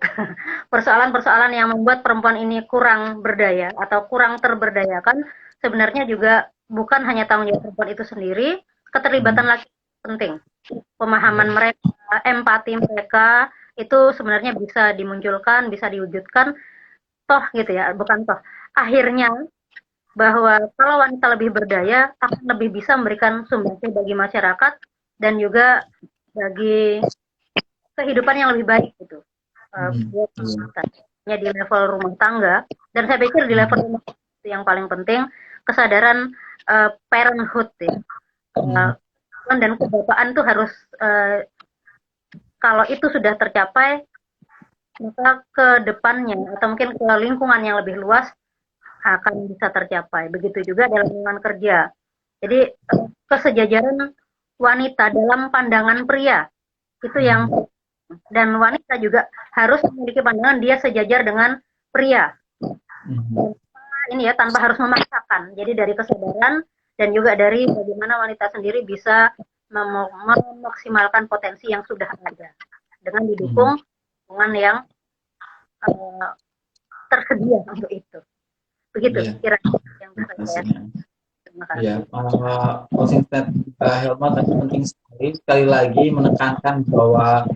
persoalan-persoalan yang membuat perempuan ini kurang berdaya atau kurang terberdayakan, sebenarnya juga bukan hanya tanggung jawab perempuan itu sendiri, keterlibatan laki penting. Pemahaman mereka, empati mereka itu sebenarnya bisa dimunculkan, bisa diwujudkan, toh gitu ya, bukan toh. Akhirnya bahwa kalau wanita lebih berdaya akan lebih bisa memberikan sumbangsi bagi masyarakat dan juga bagi kehidupan yang lebih baik gitu. Di level rumah tangga, dan saya pikir di level rumah tangga itu yang paling penting kesadaran parenthood ya. Dan kebapaan tuh harus kalau itu sudah tercapai, maka ke depannya atau mungkin ke lingkungan yang lebih luas akan bisa tercapai. Begitu juga dalam lingkungan kerja. Jadi kesejajaran wanita dalam pandangan pria itu yang, dan wanita juga harus memiliki pandangan dia sejajar dengan pria. Ini ya, tanpa harus memaksakan. Jadi dari kesadaran dan juga dari bagaimana wanita sendiri bisa memaksimalkan potensi yang sudah ada dengan didukung hubungan yang tersedia untuk itu. Begitu kira-kira yang bisa saya. Terima kasih. Ya, closing statement Helma tadi penting sekali. Sekali lagi menekankan bahwa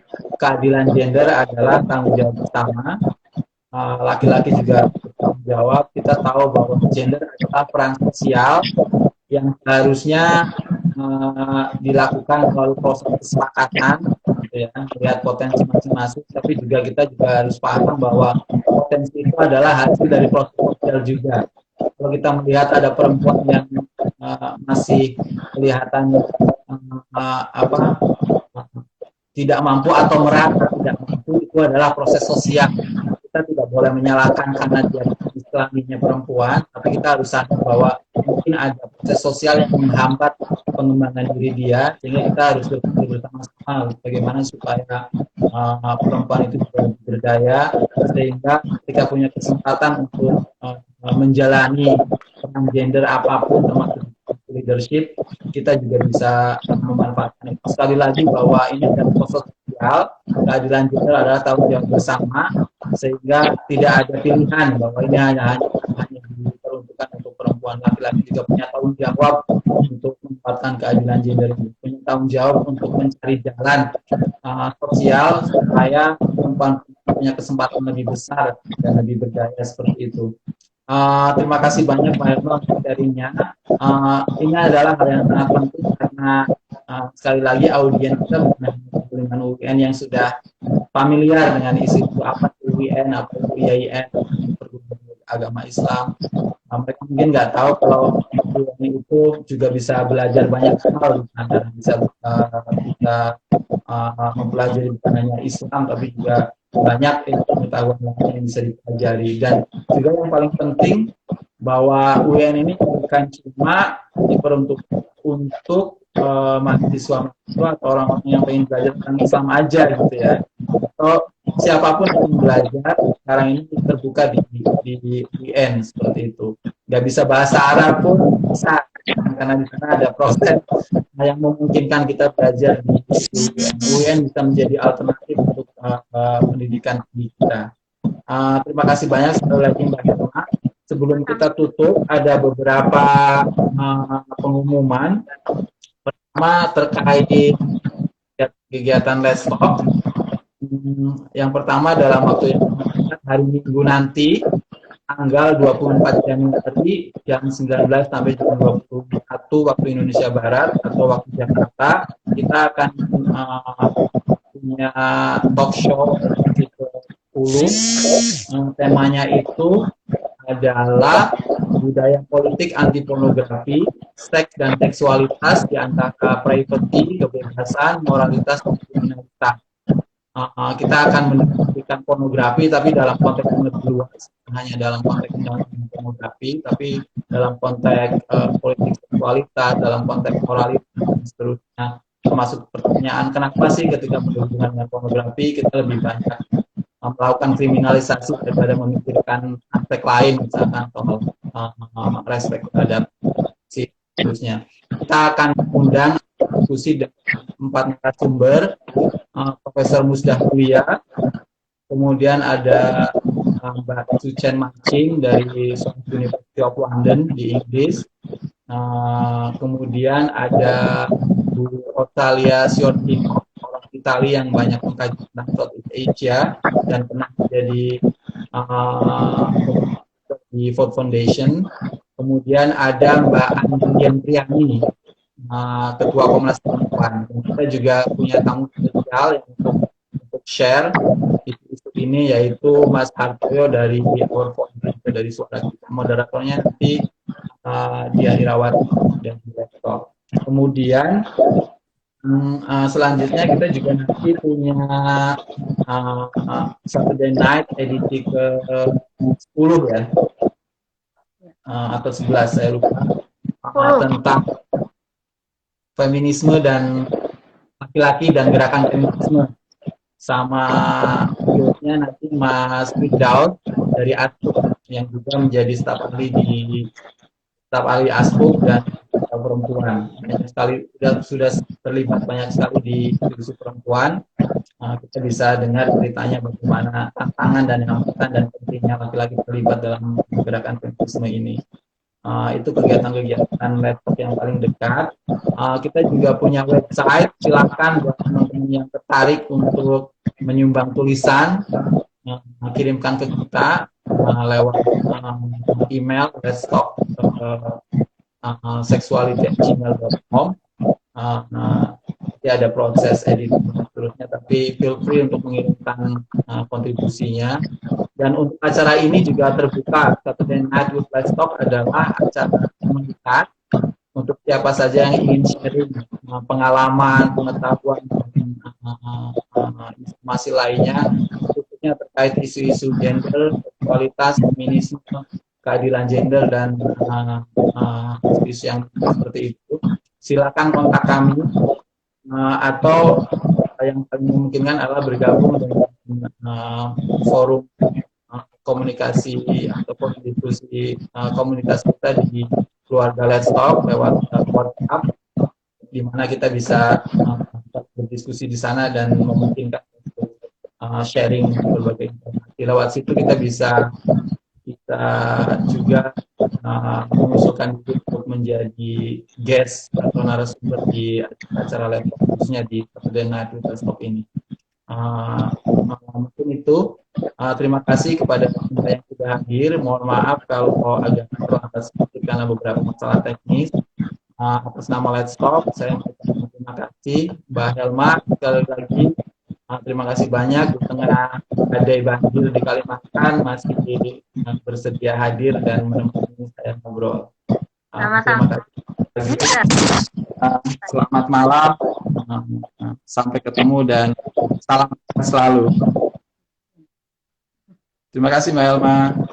keadilan gender adalah tanggung jawab bersama. Laki-laki juga bertanggung jawab. Kita tahu bahwa gender adalah peran sosial yang harusnya dilakukan melalui proses kesepakatan, gitu ya, melihat potensi masing-masing. Tapi juga kita juga harus paham bahwa potensi itu adalah hasil dari proses sosial juga. Kalau kita melihat ada perempuan yang masih kelihatan tidak mampu atau merasa tidak mampu, itu adalah proses sosial. Kita tidak boleh menyalahkan karena dia istilahnya perempuan, tapi kita harus sadar bahwa mungkin ada proses sosial yang menghambat pengembangan diri dia, sehingga kita harus berpikir bersama-sama bagaimana supaya perempuan itu berdaya, sehingga ketika punya kesempatan untuk menjalani peran gender apapun termasuk leadership, kita juga bisa memanfaatkan itu. Sekali lagi bahwa ini adalah proses sosial, keadilan gender adalah tanggung jawab bersama, sehingga tidak ada pilihan bahwa ini hanya diperuntukkan untuk perempuan. Laki-laki juga punya tanggung jawab untuk menempatkan keadilan gender ini, punya tanggung jawab untuk mencari jalan sosial supaya perempuan punya kesempatan lebih besar dan lebih berdaya seperti itu. Terima kasih banyak Pak Herno untuk sharingnya. Ini adalah hal yang sangat penting karena sekali lagi audiens kita dengan UIN yang sudah familiar dengan isu apa itu UIN, apa itu IAIN, perguruan agama Islam. Mereka mungkin nggak tahu kalau UIN itu juga bisa belajar banyak hal, bisa mempelajari bukan hanya Islam tapi juga banyak pengetahuan yang bisa dipelajari. Dan juga yang paling penting bahwa UIN ini bukan cuma diperuntukkan untuk mahasiswa atau orang-orang yang ingin belajar tentang Islam aja gitu ya, atau siapapun yang ingin belajar sekarang ini terbuka di UIN seperti itu. Nggak bisa bahasa Arab pun bisa, karena di sana ada proses yang memungkinkan kita belajar di UIN bisa menjadi alternatif untuk pendidikan kita. Terima kasih banyak sekali lagi Mbak Herma. Sebelum kita tutup, ada beberapa pengumuman. Pertama terkait kegiatan Let's Talk. Yang pertama dalam waktu yang hari Minggu nanti, tanggal 24 Januari jam 19 sampai jam 21 waktu Indonesia Barat atau waktu Jakarta, kita akan punya talk show ke-10. Temanya itu adalah budaya politik anti pornografi, seks dan seksualitas di antara privacy, kebebasan, moralitas, dan kriminalitas. Kita akan mendiskusikan pornografi tapi dalam konteks yang lebih luas, hanya dalam konteks pornografi, tapi dalam konteks politik seksualitas, dalam konteks moralitas dan seterusnya. Termasuk pertanyaan kenapa sih ketika berhubungan dengan pornografi kita lebih banyak melakukan kriminalisasi daripada memikirkan aspek lain, misalkan soal respek terhadap si seterusnya. Kita akan undang diskusi dengan 4 narasumber, Profesor Musdah Kuya, kemudian ada Mbak Suchen Mancing dari University of London di Inggris, kemudian ada Bu Otalia Siortino, orang Italia yang banyak mengkaji tentang Southeast Asia dan pernah menjadi di Ford Foundation. Kemudian ada Mbak Andrian Priani, Ketua Komnas Perempuan. Dan kita juga punya tamu spesial yang untuk share isu ini, yaitu Mas Hartoyo dari Our Foundation, dari Suara Kita. Moderatornya nanti Dian Irawati dan Direktur. Kemudian selanjutnya kita juga nanti punya Saturday Night edisi ke-10 ya, atau 11 saya lupa, tentang feminisme dan laki-laki dan gerakan feminisme, sama pilotnya nanti Mas Firdaus dari ASPUK yang juga menjadi staf ahli ASPUK dan perempuan. Banyak sekali sudah terlibat banyak sekali di isu perempuan. Kita bisa dengar ceritanya bagaimana tantangan dan hambatan dan pentingnya laki-laki terlibat dalam gerakan feminisme ini. Itu kegiatan-kegiatan laptop yang paling dekat. Kita juga punya website, silakan buat teman-teman yang tertarik untuk menyumbang tulisan, kirimkan ke kita lewat email let's.talk sexuality@gmail.com. Nanti ada proses editing dan seterusnya, tapi feel free untuk mengirimkan kontribusinya. Dan untuk acara ini juga terbuka. Saturday Night with Let's Talk adalah acara komunitas untuk siapa saja yang ingin sharing pengalaman, pengetahuan, informasi lainnya, khususnya terkait isu-isu gender, seksualitas, feminisme, keadilan gender, dan isu yang seperti itu. Silakan kontak kami, atau yang paling memungkinkan adalah bergabung dengan forum komunikasi ataupun diskusi komunitas kita di keluarga Let's Talk lewat WhatsApp, di mana kita bisa berdiskusi di sana dan memungkinkan untuk sharing berbagai informasi. Lewat situ kita bisa juga mengusulkan diri untuk menjadi guest atau narasumber di acara laptop, khususnya di Saturday Night with Teleskop ini. Mungkin itu. Terima kasih kepada semua yang sudah hadir. Mohon maaf kalau agak terlambat sedikit karena beberapa masalah teknis. Atas nama Let's Talk, saya mengucapkan terima kasih Mbak Helma sekali lagi. Terima kasih banyak di tengah badai banjir di Kalimantan masih bersedia hadir dan menemani saya ngobrol. Terima kasih. Selamat malam. Sampai ketemu dan salam selalu. Terima kasih Mbak Helma.